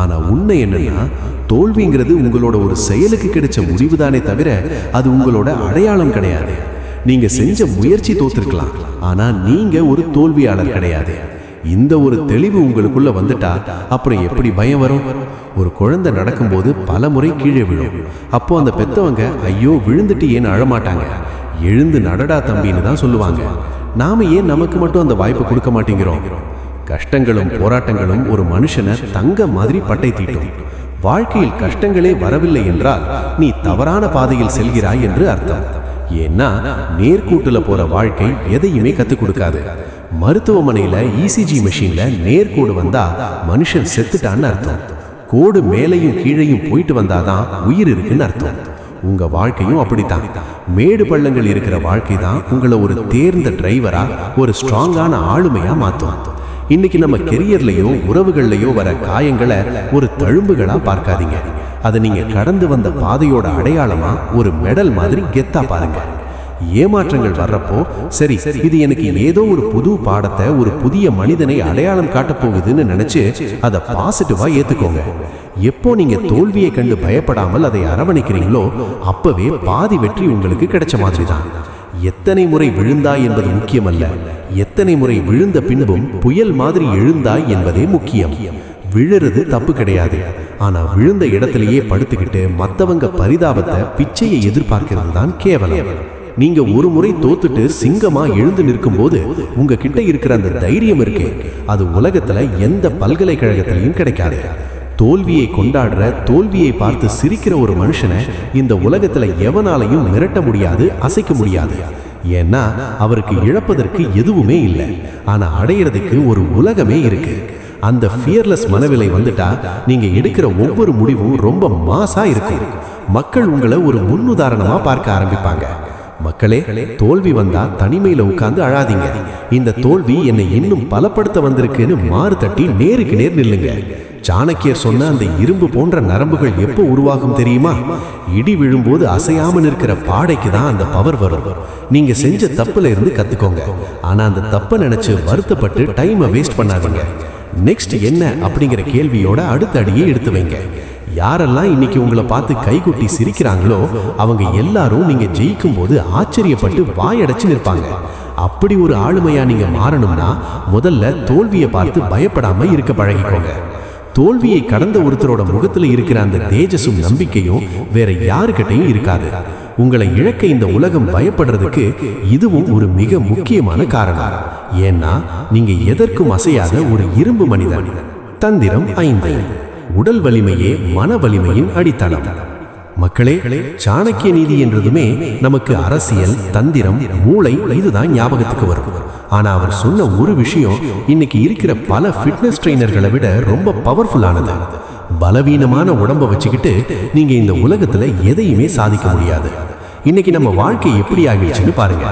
ஆனா உண்மை என்னன்னா, தோல்விங்கிறது உங்களோட ஒரு செயலுக்கு கிடைச்ச முடிவுதானே தவிர அது உங்களோட அடையாளம் கிடையாது. நீங்க செஞ்ச முயற்சி தோத்திருக்கலாம், ஆனா நீங்க ஒரு தோல்வியாளர் கிடையாது. இந்த ஒரு தெளிவு உங்களுக்குள்ள வந்துட்டா அப்புறம் எப்படி பயம் வரும்? ஒரு குழந்தை நடக்கும்போது பல முறை கீழே விழும். அப்போ அந்த பெத்தவங்க ஐயோ விழுந்துட்டு ஏன்னு அழமாட்டாங்க, எழுந்து நடடா தம்பின்னு தான் சொல்லுவாங்க. நாம ஏன் நமக்கு மட்டும் அந்த வாய்ப்பு கொடுக்க மாட்டேங்கிறோம்? கஷ்டங்களும் போராட்டங்களும் ஒரு மனுஷனை தங்க மாதிரி பட்டை தீட்டும். வாழ்க்கையில் கஷ்டங்களே வரவில்லை என்றால் நீ தவறான பாதையில் செல்கிறாய் என்று அர்த்தம். ஏன்னா நேர்கூட்டுல போற வாழ்க்கை எதையுமே கத்துக் கொடுக்காது. மருத்துவமனையில இசிஜி மெஷின்ல நேர்கோடு வந்தா மனுஷன் செத்துட்டான்னு அர்த்தம். கோடு மேலையும் கீழையும் போயிட்டு வந்தாதான் உயிர் இருக்குன்னு அர்த்தம். உங்க வாழ்க்கையும் அப்படித்தான். மேடு பள்ளங்கள் இருக்கிற வாழ்க்கை தான் உங்களை ஒரு தேர்ந்த டிரைவரா, ஒரு ஸ்ட்ராங்கான ஆளுமையா மாத்தும். இன்னைக்கு நம்ம கெரியர்லயோ உறவுகள்லயோ வர காயங்களை ஒரு தழும்புகளா பார்க்காதீங்க. அதை நீங்க கடந்து வந்த பாதையோட அடையாளமா ஒரு மெடல் மாதிரி கெத்தா பாருங்க. ஏமாற்றங்கள் வர்றப்போ சரி, இது எனக்கு ஏதோ ஒரு புது பாடத்தை, ஒரு புதிய மனிதனை அடையாளம் காட்டப் போகுதுன்னு நினைச்சு அதை பாசிட்டிவா ஏத்துக்கோங்க. எப்போ நீங்க தோல்வியை கண்டு பயப்படாமல் அதை அரவணைக்கிறீங்களோ அப்பவே பாதி வெற்றி உங்களுக்கு கிடைச்ச மாதிரி தான். எத்தனை முறை விழுந்தாய் என்பது முக்கியமல்ல, எத்தனை முறை விழுந்த பின்பும் புயல் மாதிரி எழுந்தாய் என்பதே முக்கியம். விழுறது தப்பு கிடையாது, ஆனா விழுந்த இடத்திலேயே படுத்துக்கிட்டு மத்தவங்க பரிதாபத்தை, பிச்சையை எதிர்பார்க்கிறது தான் கேவலம். நீங்க ஒரு முறை தோத்துட்டு சிங்கமா எழுந்து நிற்கும் போது உங்ககிட்ட இருக்கிற அந்த தைரியம் இருக்கு, அது உலகத்துல எந்த பல்கலைக்கழகத்திலையும் கிடைக்காது. தோல்வியை கொண்டாடுற, தோல்வியை பார்த்து சிரிக்கிற ஒரு மனுஷனை இந்த உலகத்துல எவனாலையும் மிரட்ட முடியாது, அசைக்க முடியாது. ஏன்னா அவருக்கு இழப்பதற்கு எதுவுமே இல்லை, ஆனா அடையிறதுக்கு ஒரு உலகமே இருக்கு. அந்த ஃபியர்லெஸ் மனநிலை வந்துட்டா நீங்க எடுக்கிற ஒவ்வொரு முடிவும் ரொம்ப மாசா இருக்கும். மக்கள் உங்களை ஒரு முன்னுதாரணமா பார்க்க ஆரம்பிப்பாங்க. மக்களே, தோல்வி வந்தா தனிமையில உட்கார்ந்து அழாதீங்க. இந்த தோல்வி என்னை இன்னும் பலப்படுத்த வந்திருக்குன்னு மாறு தட்டி நேருக்கு நேர் நில்லுங்க. சாணக்கியர் சொன்ன அந்த இரும்பு போன்ற நரம்புகள் எப்போ உருவாகும் தெரியுமா? இடி விழும்போது அசையாம நிற்கிற பாடைக்கு தான் அந்த பவர் வரும். நீங்க செஞ்ச தப்புல இருந்து கத்துக்கோங்க, ஆனா அந்த தப்பை நினைச்சு வருத்தப்பட்டு டைமை வேஸ்ட் பண்ணாதீங்க. நெக்ஸ்ட் என்ன அப்படிங்கிற கேள்வியோட அடுத்த அடியை எடுத்து வைங்க. யாரெல்லாம் இன்னைக்கு உங்களை பார்த்து கைகுட்டி சிரிக்கிறாங்களோ அவங்க எல்லாரும் நீங்க ஜெயிக்கும் போது ஆச்சரியப்பட்டு வாயடைச்சு நிற்பாங்க. அப்படி ஒரு ஆளுமையா நீங்க மாறணும்னா முதல்ல தோல்வியை பார்த்து பயப்படாம இருக்க பழகிக்கோங்க. தோல்வியை கடந்த ஒருத்தரோட முகத்துல இருக்கிற அந்த தேஜஸும் நம்பிக்கையும் வேற யாருக்கிட்டையும் இருக்காது. உங்களை இழக்க இந்த உலகம் பயப்படுறதுக்கு இதுவும் ஒரு மிக முக்கியமான காரணம். ஏன்னா நீங்க எதற்கும் அசையாத ஒரு இரும்பு மனிதன். தந்திரம் 5. உடல் வலிமையே மன வலிமையின் அடித்தளம். மக்களே, சாணக்கிய நீதி என்றதுமே நமக்கு அரசியல், தந்திரம், மூளை இதுதான் ஞாபகத்துக்கு வரும். ஆனா அவர் சொன்ன ஒரு விஷயம் இன்னைக்கு இருக்கிற பல ஃபிட்னஸ் ட்ரெயினர்களை விட ரொம்ப பவர்ஃபுல்லானது. பலவீனமான உடம்ப வச்சுக்கிட்டு நீங்க இந்த உலகத்துல எதையுமே சாதிக்க முடியாது. இன்னைக்கு நம்ம வாழ்க்கை எப்படி ஆகிடுச்சுன்னு பாருங்க.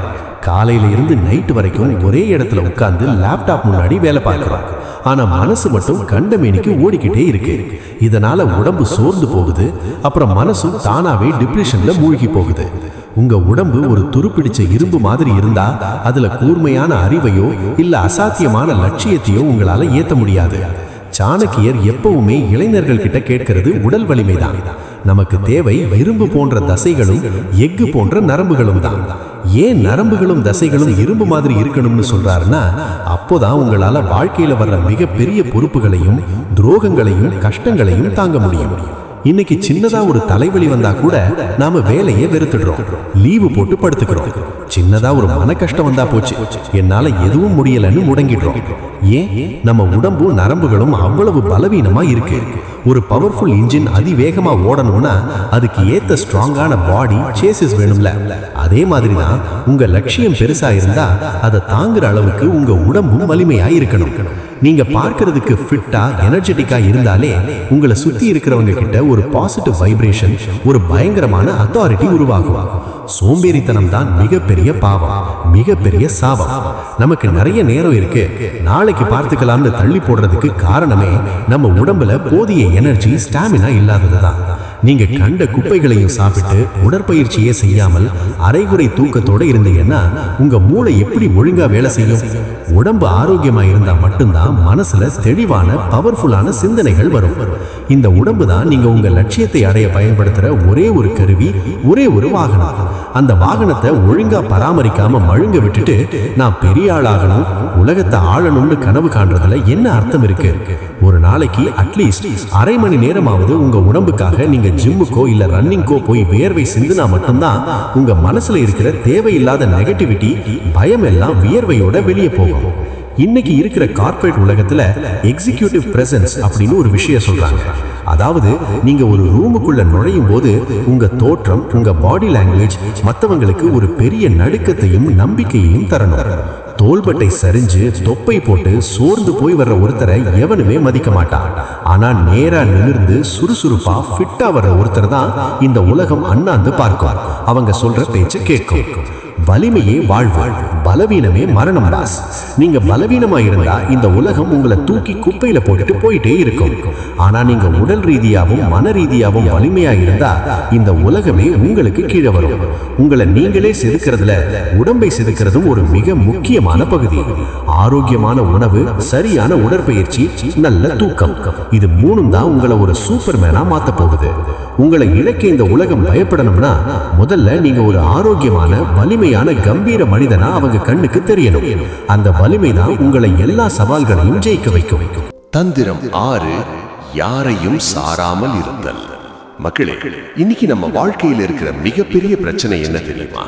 காலையில இருந்து நைட்டு வரைக்கும் ஒரே இடத்துல உட்கார்ந்து லேப்டாப் முன்னாடி வேலை பார்க்கிறோம். ஆனா மனசு மட்டும் கண்டமேனிக்கு ஓடிக்கிட்டே இருக்கு. இதனால உடம்பு சோர்ந்து போகுது, அப்புறம் மனசும் தானாவே டிப்ரெஷன்ல மூழ்கி போகுது. உங்க உடம்பு ஒரு துருப்பிடிச்ச இரும்பு மாதிரி இருந்தா அதுல கூர்மையான அறிவையோ இல்ல அசாத்தியமான லட்சியத்தையோ உங்களால ஏத்த முடியாது. சாணக்கியர் எப்பவுமே இளைஞர்கள் கிட்ட கேட்கிறது உடல் வலிமைதான். நமக்கு தேவை இரும்பு போன்ற தசைகளும் எஃகு போன்ற நரம்புகளும் தான். ஏன் நரம்புகளும் தசைகளும் இரும்பு மாதிரி இருக்கணும்னு சொல்றாருன்னா, அப்போதான் உங்களால வாழ்க்கையில வர்ற மிகப்பெரிய பொறுப்புகளையும் துரோகங்களையும் கஷ்டங்களையும் தாங்க முடியும். இன்னைக்கு சின்னதா ஒரு தலைவலி வந்தா கூட நாம வேலையை வெறுத்துடுறோம், லீவு போட்டு படுத்துக்கிறோம். சின்னதா ஒரு மன கஷ்டம் வந்தா போச்சு, என்னால எதுவும் முடியலன்னு முடங்கிடுறோம். ஏன்? நம்ம உடம்பும் நரம்புகளும் அவ்வளவு பலவீனமா இருக்கு. ஒரு பவர்ஃபுல் இன்ஜின் அதிவேகமா ஓடணும்னா அதுக்கு ஏத்த ஸ்ட்ராங்கான பாடி சேசிஸ் வேணும்ல. அதே மாதிரிதான் உங்க லட்சியம் பெருசா இருந்தா அதை தாங்குற அளவுக்கு உங்க உடம்பும் வலிமையா இருக்கணும். நீங்க பார்க்கிறதுக்கு ஃபிட்டா எனர்ஜெட்டிக்கா இருந்தாலே உங்களை சுத்தி இருக்கிறவங்க கிட்ட ஒரு பாசிட்டிவ் வைப்ரேஷன், ஒரு பயங்கரமான அத்தாரிட்டி உருவாகும். சோம்பேறித்தனம் தான் மிகப்பெரிய பாவம், மிகப்பெரிய சாபம். நமக்கு நிறைய நேரம் இருக்கு, நாளைக்கு பார்த்துக்கலாம்னு தள்ளி போடுறதுக்கு காரணமே நம்ம உடம்புல போதிய எனர்ஜி, ஸ்டாமினா இல்லாததுதான். நீங்க கண்ட குப்பைகளையும் சாப்பிட்டு உடற்பயிற்சியே செய்யாமல் அரைகுறை தூக்கத்தோட இருந்தீங்கன்னா உங்க மூளை எப்படி ஒழுங்கா வேலை செய்யும்? உடம்பு ஆரோக்கியமா இருந்தா மட்டும்தான் மனசுல தெளிவான பவர்ஃபுல்லான சிந்தனைகள் வரும். இந்த உடம்பு தான் நீங்க உங்க லட்சியத்தை அடைய பயன்படுத்துற ஒரே ஒரு கருவி, ஒரே ஒரு வாகனம். அந்த வாகனத்தை ஒழுங்கா பராமரிக்காம மழுங்க விட்டுட்டு நான் பெரிய ஆளாகணும், உலகத்தை ஆளணும்னு கனவு காண்றதுல என்ன அர்த்தம் இருக்கு? ஒரு நாளைக்கு அட்லீஸ்ட் அரை மணி நேரமாவது உங்க உடம்புக்காக நீங்க ஜிம்முக்கோ இல்ல ரன்னிங்கோ போய் வேர்வை சிந்துனா மட்டும்தான் உங்க மனசுல இருக்கிற தேவையில்லாத நெகட்டிவிட்டி, பயம் எல்லாம் வியர்வையோட வெளியே போகும். இன்னைக்கு இருக்கிற கார்ப்பரேட் உலகத்துல எக்ஸிகியூட்டிவ் பிரசன்ஸ் அப்படின்னு ஒரு விஷயம் சொல்றாங்க. அதாவது நீங்க ஒரு ரூமுக்குள்ள நுழையும் போது உங்க தோற்றம், உங்க பாடி லாங்குவேஜ் மற்றவங்களுக்கு ஒரு பெரிய நடுக்கத்தையும் நம்பிக்கையையும் தரணும். தோள்பட்டை சரிஞ்சு தொப்பை போட்டு சோர்ந்து போய் வர்ற ஒருத்தரை எவனுமே மதிக்க மாட்டான். ஆனா நேரா நிமிர்ந்து சுறுசுறுப்பா ஃபிட்டா வர்ற ஒருத்தர் தான் இந்த உலகம் அண்ணாந்து பார்க்கும். அவங்க சொல்ற பேச்சு கேட்கும். வலிமையே வாழ்வு, பலவீனமே மரணம் தாஸ். நீங்க பலவீனமா இருந்தா இந்த உலகம் உங்களை தூக்கி குப்பையில போட்டுட்டு போயிட்டே இருக்கும். ஆனா நீங்க உடல் ரீதியாவும் மன ரீதியாவும் வலிமையா இருந்தா இந்த உலகமே உங்களுக்கு கீழே வரும். உங்களை நீங்களே செதுக்கிறதுல உடம்பை செதுக்கிறதும் ஒரு மிக முக்கியமான பகுதி. ஆரோக்கியமான உணவு, சரியான உடற்பயிற்சி, நல்ல தூக்கம், இது மூணும் தான் உங்களை ஒரு சூப்பர்மேனா மாத்த போகுது. உங்களை இழக்க இந்த உலகம் பயப்படணும்னா முதல்ல நீங்க ஒரு ஆரோக்கியமான வலிமையான கம்பீர மனிதனா அவங்க கண்ணுக்கு தெரியணும். அந்த வலிமை தான் உங்களை எல்லா சவால்களையும் ஜெயிக்க வைக்கும். தந்திரம் 6, யாரையும் சாராமல் இருத்தல். மக்களே, இன்னைக்கு நம்ம வாழ்க்கையில் இருக்கிற மிகப்பெரிய பிரச்சனை என்ன தெரியுமா?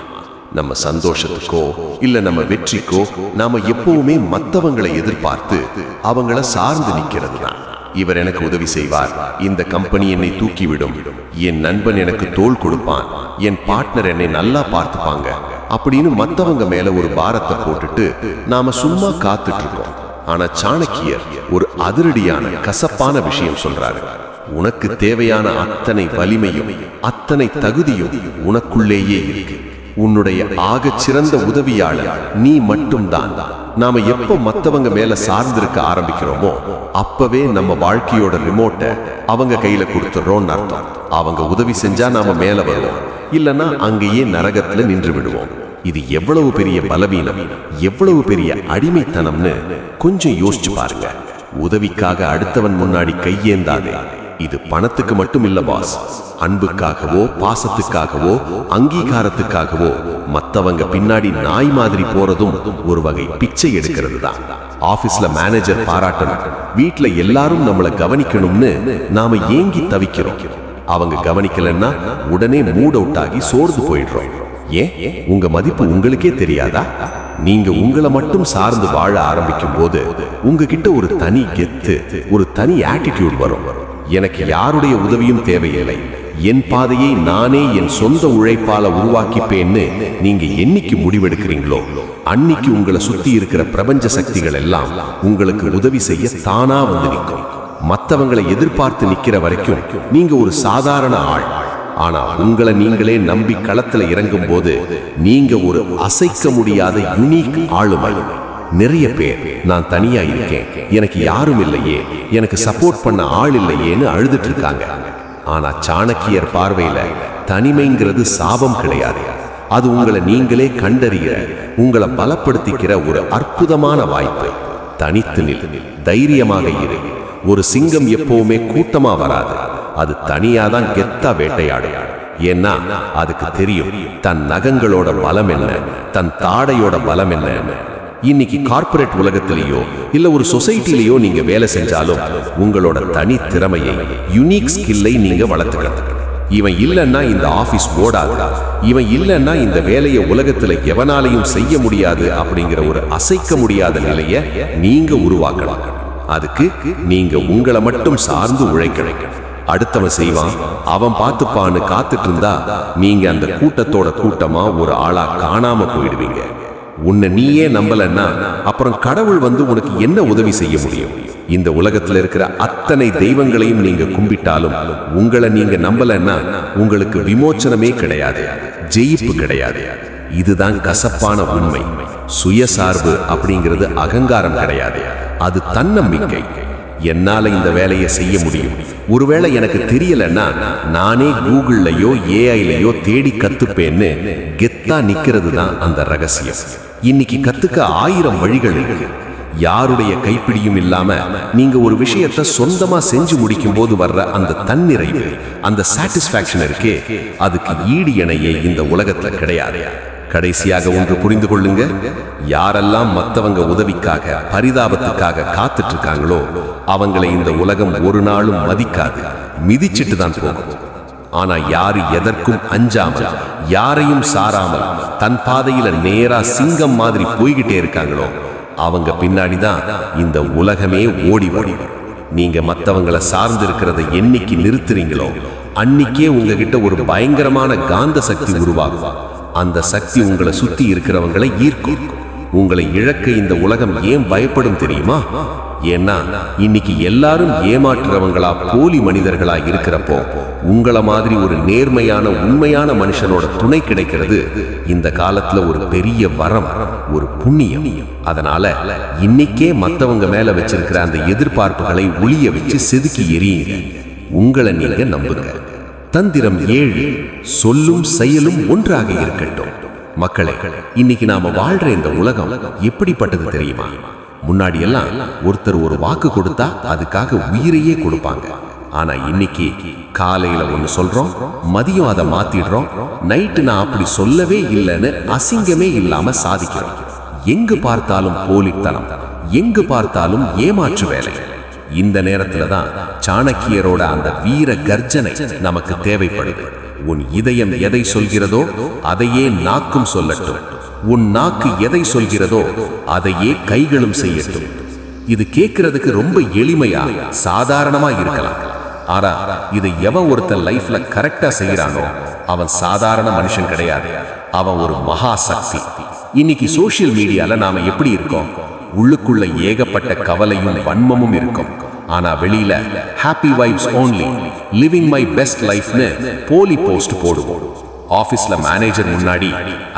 நம்ம சந்தோஷத்துக்கோ இல்ல நம்ம வெற்றிக்கோ நாம எப்பவுமே மத்தவங்களை எதிர்பார்த்து அவங்கள சார்ந்து நிக்கிறது தான். இவர் எனக்கு உதவி செய்வார், இந்த கம்பெனி என்னை தூக்கிவிடும், என் நண்பன் எனக்கு தோள் கொடுப்பான், என் பார்ட்னர் என்னை நல்லா பார்த்துப்பாங்க அப்படின்னு மத்தவங்க மேல ஒரு பாரத்தை போட்டுட்டு நாம சும்மா காத்துட்டு இருக்கோம். ஆனா சாணக்கியர் ஒரு அதிரடியான கசப்பான விஷயம் சொல்றாரு. உனக்கு தேவையான அத்தனை வலிமையும் அத்தனை தகுதியும் உனக்குள்ளேயே இருக்கு. உன்னுடைய ஆகச் சிறந்த உதவியாளர் நீ மட்டும்தான். நாம எப்ப மத்தவங்க மேல சார்ந்திருக்க ஆரம்பிக்கிறோமோ அப்பவே நம்ம வாழ்க்கையோட ரிமோட்டை அவங்க கையில கொடுத்துறோம்னு அர்த்தம். அவங்க உதவி செஞ்சா நாம மேல வருவோம், இல்லைன்னா அங்கேயே நரகத்துல நின்று விடுவோம். இது எவ்வளவு பெரிய பலவீனம், எவ்வளவு பெரிய அடிமைத்தனம்னு கொஞ்சம் யோசிச்சு பாருங்க. உதவிக்காக அடுத்தவன் முன்னாடி கையேந்தாதே. இது பணத்துக்கு மட்டும் இல்ல பாஸ். அன்புக்காகவோ பாசத்துக்காகவோ அங்கீகாரத்துக்காகவோ மத்தவங்க பின்னாடி நாய் மாதிரி போறதும் ஒரு வகை பிச்சை எடுக்கிறது தான். ஆபீஸ்ல மேனேஜர் பாராட்டணும், வீட்டுல எல்லாரும் நம்மளை கவனிக்கணும்னு நாம ஏங்கி தவிக்கிறோம். அவங்க கவனிக்கலன்னா உடனே மூட் அவுட் ஆகி சோர்ந்து போயிடுறோம். ஏன் உங்க மதிப்பு உங்களுக்கே தெரியாதா? நீங்க உங்களை மட்டும் சார்ந்து வாழ ஆரம்பிக்கும் போது உங்ககிட்ட ஒரு தனி கெத்து, ஒரு தனி ஆட்டிடியூட் வரும். எனக்கு யாருடைய உதவியும் தேவையில்லை, என் பாதையை நானே என் சொந்த உழைப்பால உருவாக்கிப்பேன்னு நீங்க என்னைக்கு முடிவெடுக்கிறீங்களோ அன்னைக்கு உங்களை சுத்தி இருக்கிற பிரபஞ்ச சக்திகள் எல்லாம் உங்களுக்கு உதவி செய்ய தானா வந்து நிற்கும். மற்றவங்களை எதிர்பார்த்து நிக்கிற வரைக்கும் நீங்க ஒரு சாதாரண ஆள். ஆனா உங்களை நீங்களே நம்பி களத்துல இறங்கும் போது நீங்க ஒரு அசைக்க முடியாத யுனிக் ஆளுமை. நிறைய பேர் நான் தனியா இருக்கேன், எனக்கு யாரும் இல்லையே, எனக்கு சப்போர்ட் பண்ண ஆள் இல்லையேன்னு அழுதுட்டு இருக்காங்க. ஆனா சாணக்கியர் பார்வையில தனிமைங்கிறது சாபம் கிடையாது. அது உங்களை நீங்களே கண்டறிய, உங்களை பலப்படுத்திக்கிற ஒரு அற்புதமான வாய்ப்பு. தனித்து நில், தைரியமாக இரு. ஒரு சிங்கம் எப்பவுமே கூட்டமா வராது, அது தனியாதான் கெத்தா வேட்டையாடும். ஏன்னா அதுக்கு தெரியும் தன் நகங்களோட பலம் என்ன, தன் தாடையோட பலம் என்ன. இன்னைக்கு கார்ப்பரேட் உலகத்திலேயோ இல்ல ஒரு சொசைட்டிலேயோ நீங்க வேலை செஞ்சாலும் உங்களோட தனி திறமையை, யுனிக் ஸ்கில்லை நீங்க வளர்த்துக்கணும். இவன் இல்லைன்னா இந்த ஆபீஸ் ஓடாது, இவன் இல்லைன்னா இந்த வேலையை உலகத்துல எவனாலையும் செய்ய முடியாது அப்படிங்கிற ஒரு அசைக்க முடியாத நிலையை நீங்க உருவாக்கலாம். அதுக்கு நீங்க உங்களை மட்டும் சார்ந்து உழைக்கணும். அடுத்தவன் செய்வான், அவன் பார்த்துப்பான்னு காத்துட்டு இருந்தா நீங்க அந்த கூட்டத்தோட கூட்டமா ஒரு ஆளா காணாம போயிடுவீங்க. உன்னை நீயே நம்பலன்னா அப்புறம் கடவுள் வந்து உனக்கு என்ன உதவி செய்ய முடியும்? இந்த உலகத்துல இருக்கிற அத்தனை தெய்வங்களையும் நீங்க கும்பிட்டாலும் உங்களை நீங்க நம்பலன்னா உங்களுக்கு விமோச்சனமே கிடையாது, ஜெயிப்பு கிடையாது. இதுதான் கசப்பான உண்மை. சுயசார்பு அப்படிங்கிறது அகங்காரம் கிடையாது, அது தன்னம்பிக்கை. என்னால இந்த வேலையை செய்ய முடியும், ஒருவேளை எனக்கு தெரியலன்னா நானே கூகுள்லயோ ஏஐலயோ தேடி கத்துப்பேன்னு கெத்தா நிக்கிறது தான் அந்த ரகசியம். இன்னைக்கு கத்துக்க 1000 வழிகள் இருக்கு. யாருடைய கைப்பிடியும் இல்லாம நீங்க ஒரு விஷயத்தை சொந்தமா செஞ்சு முடிக்கும் போது வர்ற அந்த தன்னிறைவு, அந்த சாட்டிஸ்பாக்சன் இருக்கே, அதுக்கு ஈடு இணையே இந்த உலகத்துல கிடையாது. கடைசியாக ஒன்று புரிந்து கொள்ளுங்க, யாரெல்லாம் மற்றவங்க உதவிக்காக, பரிதாபத்துக்காக காத்துட்டு இருக்காங்களோ அவங்களை இந்த உலகம் ஒரு நாளும் மதிக்காது, மிதிச்சிட்டு தான் போகும். ஆனா யாரு எதற்கும் அஞ்சாமல், யாரையும் சாராமல் தன் பாதையில நேரா சிங்கம் மாதிரி போய்கிட்டே இருக்காங்களோ அவங்க பின்னாடி தான் இந்த உலகமே ஓடி வரும். நீங்க மற்றவங்களை சார்ந்து இருக்கிறத என்னைக்கு நிறுத்துறீங்களோ அன்னைக்கே உங்ககிட்ட ஒரு பயங்கரமான காந்த சக்தி உருவாகும். அந்த சக்தி உங்களை சுத்தி இருக்கிறவங்களை ஈர்க்கும். உங்களை இழக்க இந்த உலகம் ஏன் பயப்படும் தெரியுமா? ஏன்னா இன்னைக்கு எல்லாரும் ஏமாற்றுறவங்களா போலி மனிதர்களா இருக்கிறப்போ உங்களை மாதிரி ஒரு நேர்மையான உண்மையான மனுஷனோட துணை கிடைக்கிறது இந்த காலத்துல ஒரு பெரிய வரம், ஒரு புண்ணியம். அதனால இன்னைக்கே மத்தவங்க மேல வச்சிருக்கிற அந்த எதிர்பார்ப்புகளை ஒளிய வச்சு செதுக்கி எறியுங்க. உங்களை நீங்க நம்புங்க. தந்திரம் 7, சொல்லும் செயலும் ஒன்றாக இருக்கட்டும். மக்களே, இன்னைக்கு நாம வாழ்ற இந்த உலகம் எப்படிப்பட்டது தெரியுமா? முன்னாடி எல்லாம் ஒருத்தர் ஒரு வாக்கு கொடுத்தா அதுக்காக உயிரையே கொடுப்பாங்க. ஆனா இன்னைக்கு காலையில ஒண்ணு சொல்றோம், மதியம் அதை மாத்திடுறோம், நைட்டு நான் அப்படி சொல்லவே இல்லைன்னு அசிங்கமே இல்லாம சாதிக்கிறோம். எங்கு பார்த்தாலும் போலித்தனம், எங்கு பார்த்தாலும் ஏமாற்று வேலை. இந்த நேரத்துல தான் சாணக்கியரோட அந்த வீர கர்ஜனை நமக்கு தேவைப்படுது. உன் இதயம் எதை சொல்கிறதோ அதையே நாக்கும் சொல்லட்டும். உன் நாக்கு எதை சொல்கிறதோ அதையே கைகளும் செய்யட்டும். இது கேட்கறதுக்கு ரொம்ப எளிமையா சாதாரணமா இருக்கலாம். ஆனா இது எவன் ஒருத்தன் லைஃப்ல கரெக்டா செய்யறானோ அவன் சாதாரண மனுஷன் கிடையாது, அவன் ஒரு மகா சக்தி. இன்னைக்கு சோசியல் மீடியால நாம எப்படி இருக்கோம்? உள்ளுக்குள்ள ஏகப்பட்ட கவலையும் வன்மமும் இருக்கும். ஆனா வெளியில happy vibes only, living my best லைஃப்னு போலி போஸ்ட் போடுவோம். ஆபீஸ்ல மேனேஜர் முன்னாடி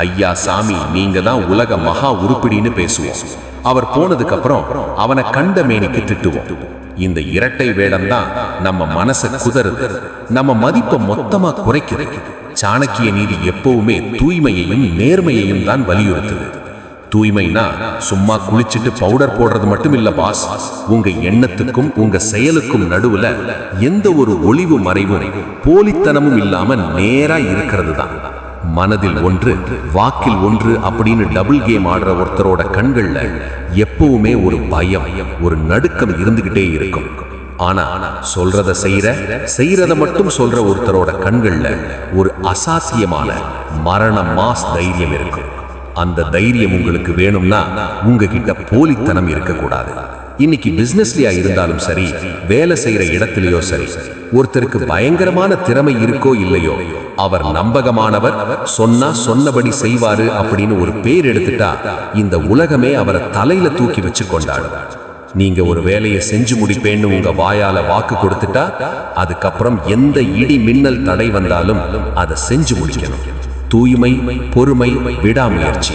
ஐயா சாமி நீங்க தான் உலக மகா உருப்பிடின்னு பேசுவோம். அவர் போனதுக்கு அப்புறம் அவனை கண்ட மேனிக்கு திட்டுவோம். இந்த இரட்டை வேடம் தான் நம்ம மனசை குதறுது, நம்ம மதிப்பை மொத்தமா குறைக்குது. சாணக்கிய நீதி எப்பவுமே தூய்மையையும் நேர்மையையும் தான் வலியுறுத்துது. தூய்மைனா சும்மா குளிச்சுட்டு பவுடர் போடுறது மட்டும் இல்ல பாஸ். உங்க எண்ணத்துக்கும் உங்க செயலுக்கும் நடுவுல எந்த ஒரு ஒளிவு மறைவும் போலித்தனமும் இல்லாம நேரா இருக்கிறது தான். மனதில் ஒன்று வாக்கில் ஒன்று அப்படின்னு டபுள் கேம் ஆடுற ஒருத்தரோட கண்கள்ல எப்பவுமே ஒரு பயம், ஒரு நடுக்கம் இருந்துகிட்டே இருக்கும். ஆனா சொல்றத செய்யறத மட்டும் சொல்ற ஒருத்தரோட கண்கள்ல ஒரு அசாத்தியமான மரண மாஸ் தைரியம் இருக்கும். அந்த தைரியம் உங்களுக்கு வேணும்னா உங்ககிட்ட போலித்தனம் இருக்கக்கூடாது. இன்னைக்கு பிசினஸ்லயா இருந்தாலும் சரி, வேலை செய்யற இடத்திலேயோ சரி, ஒருத்தருக்கு பயங்கரமான திறமை இருக்கோ இல்லையோ அவர் நம்பகமானவர், சொன்னா சொன்னபடி செய்வாரு அப்படின்னு ஒரு பேர் எடுத்துட்டா இந்த உலகமே அவரை தலையில தூக்கி வச்சு கொண்டாடும். நீங்க ஒரு வேலையை செஞ்சு முடிப்பேன்னு உங்க வாயால வாக்கு கொடுத்துட்டா அதுக்கப்புறம் எந்த இடி மின்னல் தடை வந்தாலும் அதை செஞ்சு முடிக்கணும். தூய்மை, பொறுமை, விடாமுயற்சி,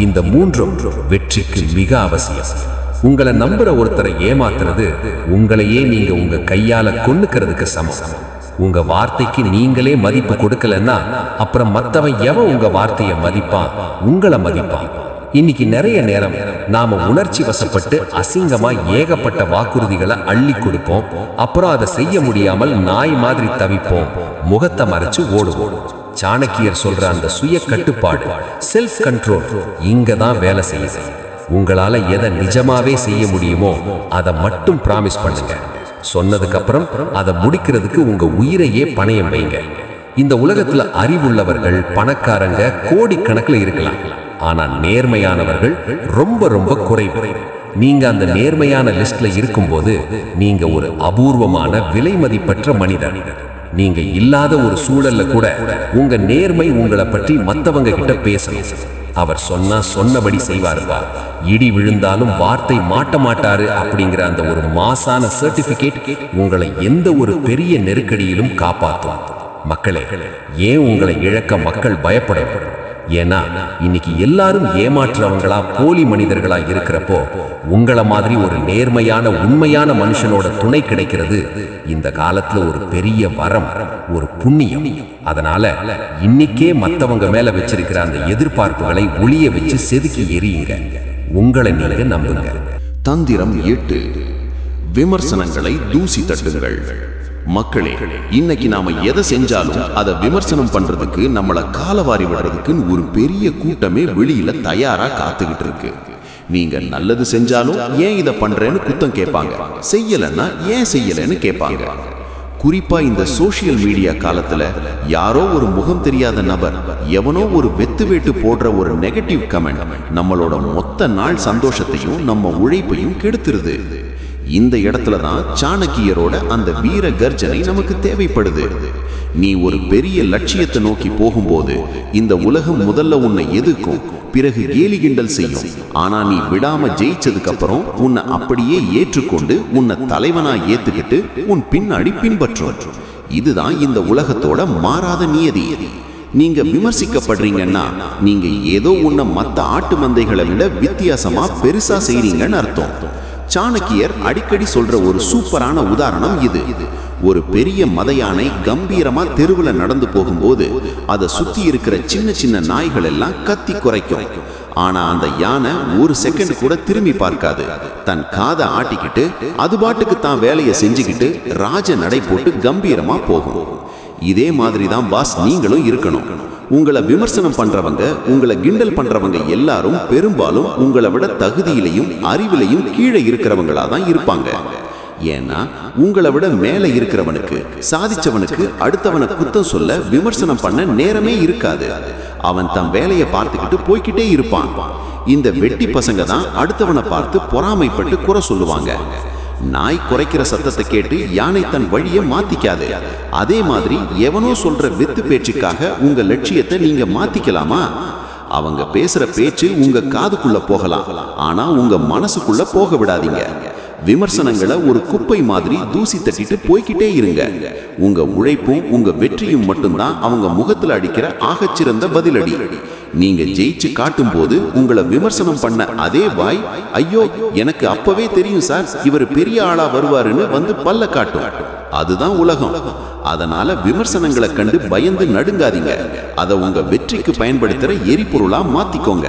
இந்த மூன்றும் வெற்றிக்கு மிக அவசியம். உங்களை நம்புற ஒருத்தரை ஏமாத்துறது உங்களையே நீங்க உங்க கையால கொன்னுக்கிறதுக்கு சமம். உங்க வார்த்தைக்கு நீங்களே மதிப்பு கொடுக்கலன்னா அப்புறம் மத்தவன் எவன் உங்க வார்த்தையை மதிப்பான்? உங்களை மதிப்பான். இன்னைக்கு நிறைய நேரம் நாம உணர்ச்சி வசப்பட்டு அசிங்கமா ஏகப்பட்ட வாக்குறுதிகளை அள்ளி கொடுப்போம். அப்புறம் அதை செய்ய முடியாமல் நாய் மாதிரி தவிப்போம், முகத்தை மறைச்சு ஓடுவோம். சாணக்கியர் சொல்ற அந்த சுய கட்டுப்பாடு, செல்ஃப் கண்ட்ரோல் இங்க தான் வேலை செய்யுது. உங்களால எதை நிஜமாவே செய்ய முடியுமோ அதை மட்டும் பிராமிஸ் பண்ணுங்க. சொன்னதுக்கு அப்புறம் அதை முடிக்கிறதுக்கு உங்க உயிரையே பணயம் வைங்க. இந்த உலகத்துல அறிவுள்ளவர்கள், பணக்காரங்க கோடிக்கணக்கில் இருக்கலாம். ஆனா நேர்மையானவர்கள் ரொம்ப ரொம்ப குறைவு. நீங்க அந்த நேர்மையான லிஸ்ட்ல இருக்கும்போது நீங்க ஒரு அபூர்வமான விலை மதிப்பற்ற மனிதன். நீங்க இல்லாத ஒரு சூழல்ல கூட உங்க நேர்மை உங்களை பற்றி மத்தவங்க கிட்ட பேசணும். அவர் சொன்னா சொன்னபடி செய்வாருப்பா, இடி விழுந்தாலும் வார்த்தை மாட்ட மாட்டாரு அப்படிங்கிற அந்த ஒரு மாசான சர்டிபிகேட் உங்களை எந்த ஒரு பெரிய நெருக்கடியிலும் காப்பாற்றும். மக்களே, ஏன் உங்களை இழக்க மக்கள் பயப்படணும்? ஏன்னா இன்னைக்கு எல்லாரும் ஏமாற்றுறவங்களா போலி மனிதர்களா இருக்கிறப்போ உங்களை மாதிரி ஒரு நேர்மையான உண்மையான மனுஷனோட துணை கிடைக்கிறது இந்த காலத்துல ஒரு பெரிய வரம், ஒரு புண்ணியம். அதனால இன்னைக்கே மத்தவங்க மேல வச்சிருக்கிற அந்த எதிர்பார்ப்புகளை ஒளிய வச்சு செதுக்கி எறியுங்க. உங்களை நீங்க நம்புங்க. தந்திரம் 8, விமர்சனங்களை தூசி தட்டுங்கள். மக்களே, இன்னைக்கு நாம எதை செஞ்சாலும் அதை விமர்சனம் பண்றதுக்கு, நம்மளை காலவாரி விடுறதுக்கு ஒரு பெரிய கூட்டமே வெளியில தயாரா காத்துக்கிட்டு இருக்கு. நீங்க நல்லது செஞ்சாலும் ஏன் இதை பண்றேன்னு குத்தம் கேட்பாங்க, செய்யலன்னா ஏன் செய்யலன்னு கேட்பாங்க. குறிப்பா இந்த சோஷியல் மீடியா காலத்துல யாரோ ஒரு முகம் தெரியாத நபர் எவனோ ஒரு வெத்து வேட்டு போடுற ஒரு நெகட்டிவ் கமெண்ட் நம்மளோட மொத்த நாள் சந்தோஷத்தையும் நம்ம உழைப்பையும் கெடுத்துருது. இந்த இடத்துல தான் சாணக்கியரோட அந்த வீர கர்ஜனை நமக்கு தேவைப்படுது. நீ ஒரு பெரிய லட்சியத்தை நோக்கி போகும்போது இந்த உலகம் முதல்ல உன்னை எதிர்க்கும், பிறகு கேலி கிண்டல் செய்யும். ஆனா நீ விடாம ஜெயிச்சதுக்கு அப்புறம் உன்னை அப்படியே ஏற்றுக்கொண்டு உன்னை தலைவனா ஏத்துக்கிட்டு உன் பின்னாடி பின்பற்றும். இதுதான் இந்த உலகத்தோட மாறாத நியதி. நீங்க விமர்சிக்கப்படுறீங்கன்னா நீங்க ஏதோ உன்னை மத்த ஆட்டு மந்தைகளை விட வித்தியாசமா பெருசா செய்றீங்கன்னு அர்த்தம். சாணக்கியர் அடிக்கடி சொல்ற ஒரு சூப்பரான உதாரணம் இது. ஒரு பெரிய மத யானை கம்பீரமா தெருவுல நடந்து போகும்போது அதை சுத்தி இருக்கிற சின்ன சின்ன நாய்கள் எல்லாம் கத்தி குறைக்கும். ஆனா அந்த யானை ஒரு செகண்ட் கூட திரும்பி பார்க்காது. தன் காதை ஆட்டிக்கிட்டு அது பாட்டுக்கு தான் வேலையை செஞ்சுக்கிட்டு ராஜ நடை போட்டு கம்பீரமா போகும். இதே மாதிரி தான் பாஸ் நீங்களும் இருக்கணும். உங்களை விமர்சனம் பண்றவங்க, உங்களை கிண்டல் பண்றவங்க எல்லாரும் பெரும்பாலும் உங்களை விட தகுதியிலையும் அறிவிலையும் கீழே இருக்கிறவங்களா தான் இருப்பாங்க. ஏன்னா உங்களை விட மேலே இருக்கிறவனுக்கு, சாதிச்சவனுக்கு அடுத்தவனை குத்தம் சொல்ல விமர்சனம் பண்ண நேரமே இருக்காது. அவன் தன் வேலையை பார்த்துக்கிட்டு போய்கிட்டே இருப்பான். இந்த வெட்டி பசங்க தான் அடுத்தவனை பார்த்து பொறாமைப்பட்டு குறை சொல்லுவாங்க. நாய் குறைக்கிற சத்தத்தை கேட்டு யானை தன் வழியை மாத்திக்காது. அதே மாதிரி எவனோ சொல்ற வெத்து பேச்சுக்காக உங்க லட்சியத்தை நீங்க மாத்திக்கலாமா? அவங்க பேசுற பேச்சு உங்க காதுக்குள்ள போகலாம், ஆனா உங்க மனசுக்குள்ள போக விடாதீங்க. விமர்சனங்களை ஒரு குப்பை மாதிரி தூசி தட்டிட்டு போய்கிட்டே இருங்க. உங்க உழைப்பும் உங்க வெற்றியும் மட்டும்தான் அவங்க முகத்துல அடிக்கிற ஆகச்சிறந்த பதிலடி. நீங்க ஜெயிச்சு காட்டும் போது உங்களை விமர்சனம் பண்ண அதே வாய், ஐயோ எனக்கு அப்பவே தெரியும் சார் இவர் பெரிய ஆளா வருவாருன்னு வந்து பல்ல காட்டும். அதுதான் உலகம். அதனால விமர்சனங்களை கண்டு பயந்து நடுங்காதீங்க. அதை உங்க வெற்றிக்கு பயன்படுத்துற எரிபொருளா மாத்திக்கோங்க.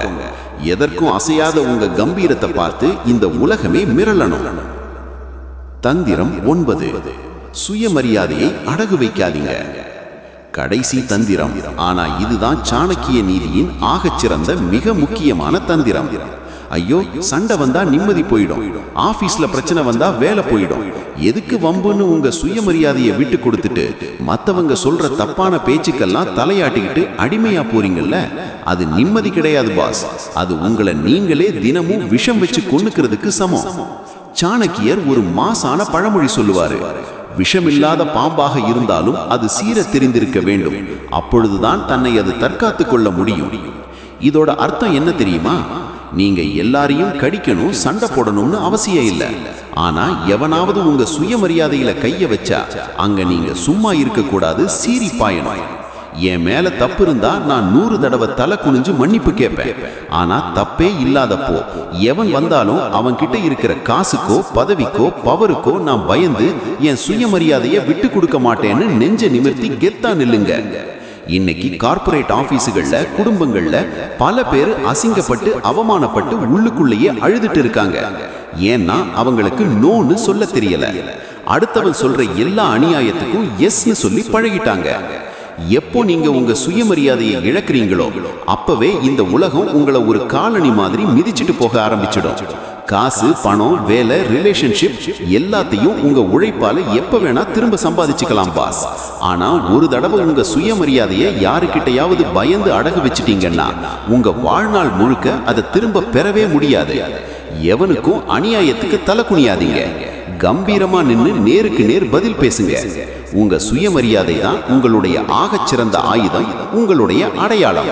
எதற்கும் அசையாத உங்க கம்பீரத்தை பார்த்து இந்த உலகமே மிரளணும். தந்திரம் 9. சுயமரியாதையை அடகு வைக்காதீங்க. கடைசி தந்திரம், ஆனா இதுதான் சாணக்கிய நீதியின் ஆகச்சிறந்த மிக முக்கியமான தந்திரம். ஐயோ சண்டை வந்தா நிம்மதி போயிடும், ஆபீஸ்ல பிரச்சனை வந்தா வேலை போயிடும், எதுக்கு வம்புன்னு உங்க சுயமரியாதையை விட்டு கொடுத்துட்டு மத்தவங்க சொல்ற தப்பான பேச்சுக்கெல்லாம் தலையாட்டிக்கிட்டு அடிமையா போறீங்கல்ல, அது நிம்மதி கிடையாது பாஸ். அது உங்களை நீங்களே தினமும் விஷம் வச்சு கொன்னுக்கிறதுக்கு சமம். சாணக்கியர் ஒரு மாசான பழமொழி சொல்லுவாரு, விஷமில்லாத பாம்பாக இருந்தாலும் அது சீர தெரிந்திருக்க வேண்டும், அப்பொழுதுதான் தன்னை அது தற்காத்து கொள்ள முடியும். இதோட அர்த்தம் என்ன தெரியுமா? நீங்க எல்லாரையும் கடிக்கணும், சண்டை போடணும்னு அவசியம் இல்லை. ஆனா எவனாவது உங்க சுயமரியாதையில கைய வச்சா அங்க நீங்க சும்மா இருக்க கூடாது, சீறி பாயணும். என் மேல தப்பு இருந்தா நான் 100 தடவை தலை குனிஞ்சு மன்னிப்பு கேட்பேன். ஆனா தப்பே இல்லாதப்போ எவன் வந்தாலும் அவன் கிட்ட இருக்கிற காசுக்கோ பதவிக்கோ பவருக்கோ நான் பயந்து என் சுயமரியாதையை விட்டு கொடுக்க மாட்டேன்னு நெஞ்ச நிமிர்த்தி கெத்தா நில்லுங்க. இன்னைக்கு கார்ப்பரேட் ஆபீஸுகள்ல, குடும்பங்கள்ல பல பேர் அசிங்கப்பட்டு அவமானப்பட்டு உள்ளுக்குள்ளேயே அழுதுட்டு இருக்காங்க. ஏன்னா அவங்களுக்கு நோன்னு சொல்ல தெரியல. அடுத்தவன் சொல்ற எல்லா அநியாயத்துக்கும் எஸ்ன்னு சொல்லி பழகிட்டாங்க. எப்போ நீங்க உங்க சுயமரியாதையை இழக்கிறீங்களோ அப்பவே இந்த உலகம் உங்களை ஒரு காலனி மாதிரி மிதிச்சிட்டு போக ஆரம்பிச்சிடும். காசு, பணம், வேலை, ரிலேஷன்ஷிப் எல்லாத்தையும் உங்க உழைப்பால எப்ப வேணா திரும்ப சம்பாதிச்சுக்கலாம் பாஸ். ஆனா ஒரு தடவை உங்க சுயமரியாதையை யாருக்கிட்டையாவது பயந்து அடகு வச்சிட்டீங்கன்னா உங்க வாழ்நாள் முழுக்க அதை திரும்ப பெறவே முடியாது. எவனுக்கும் அநியாயத்துக்கு தலை குனியாதீங்க. கம்பீரமா நின்று நேருக்கு நேர் பதில் பேசுங்க. உங்க சுயமரியாதை தான் உங்களுடைய ஆகச்சிறந்த ஆயுதம், உங்களுடைய அடையாளம்.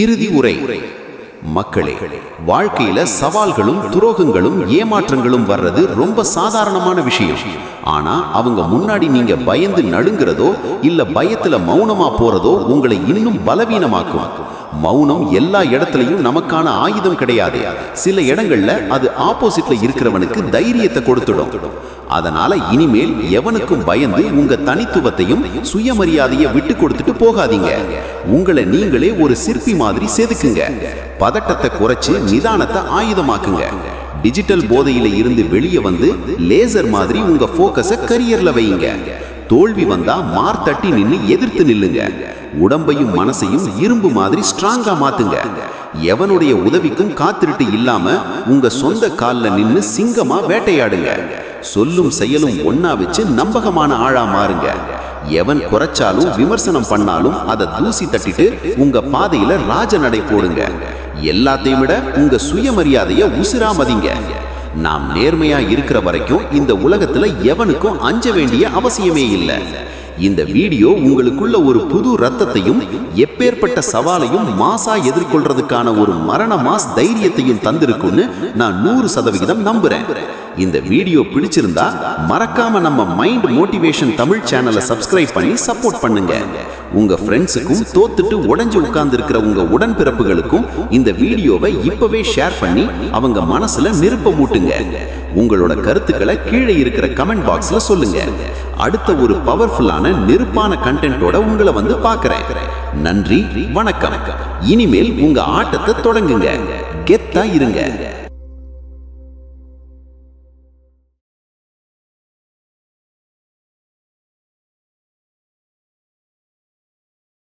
இறுதி உரை. மக்களே, வாழ்க்கையில சவால்களும் துரோகங்களும் ஏமாற்றங்களும் வர்றது ரொம்ப சாதாரணமான விஷயம். ஆனா அவங்க முன்னாடி நீங்க பயந்து நடுங்கிறதோ இல்ல பயத்துல மௌனமா போறதோ உங்களை இன்னும் பலவீனமாக்கும். மௌனம் எல்லா இடத்துலயும் நமக்கான ஆயுதம் கிடையாது. சில இடங்கள்ல அது ஆப்போசிட்ல இருக்கிறவனுக்கு தைரியத்தை கொடுத்துடும். அதனால இனிமேல் எவனுக்கும் பயந்து உங்க தனித்துவத்தையும் சுயமரியாதையை விட்டு கொடுத்துட்டு போகாதீங்க. உங்களை நீங்களே ஒரு சிற்பி மாதிரி செதுக்குங்க. பதட்டத்தை குறைச்சு நிதானத்தை ஆயுதமாக்குங்க. டிஜிட்டல் போதையில இருந்து வெளியே வந்து லேசர் மாதிரி உங்க போக்கஸை கரியர்ல வைங்க. தோல்வி வந்தா மார் தட்டி நின்னு எதிர்த்து நில்லுங்க. உடம்பையும் மனசையும் இரும்பு மாதிரி ஸ்ட்ராங்கா மாத்துங்க. எவனுடைய உதவிக்கும் காத்திருட்டு இல்லாம உங்க சொந்த கால்ல நின்னு சிங்கமா வேட்டையாடுங்க. சொல்லும் செயலும் ஒன்னா வச்சு நம்பகமான ஆளா மாறுங்க. எவன் குறைச்சாலும் விமர்சனம் பண்ணாலும் அதை தூசி தட்டிட்டு உங்க பாதையில ராஜ நடை போடுங்க. எல்லாத்தையும் விட உங்க சுயமரியாதைய உசிரா மதிங்க. நாம் நேர்மையா இருக்கிற வரைக்கும் இந்த உலகத்துல எவனுக்கும் அஞ்ச வேண்டிய அவசியமே இல்லை. இந்த வீடியோ உங்களுக்குள்ள ஒரு புது ரத்தத்தையும் எப்பேற்பட்ட சவாலையும் மாசா எதிர்கொள்றதுக்கான ஒரு மரண மாஸ் தைரியத்தையும் தந்திருக்குன்னு நான் 100% நம்புறேன். இந்த வீடியோ பிடிச்சிருந்தா மறக்காம நம்ம மைண்ட் மோட்டிவேஷன் தமிழ் சேனலை சப்ஸ்கிரைப் பண்ணி சப்போர்ட் பண்ணுங்க. உங்க ஃப்ரெண்ட்ஸுக்கும் தோத்துட்டு உடைஞ்சு உட்கார்ந்து இருக்கிற உங்க உடன்பிறப்புகளுக்கும் இந்த வீடியோவை இப்பவே ஷேர் பண்ணி அவங்க மனசுல நெருப்ப மூட்டுங்க. உங்களோட கருத்துக்களை கீழே இருக்கிற கமெண்ட் பாக்ஸ்ல சொல்லுங்க. அடுத்த ஒரு பவர்ஃபுல்லான நெருப்பான கண்டென்ட்டோட உங்களை வந்து பார்க்கிறேன். நன்றி, வணக்கம். இனிமேல் உங்க ஆட்டத்தை தொடங்குங்க. கெத்தா இருங்க.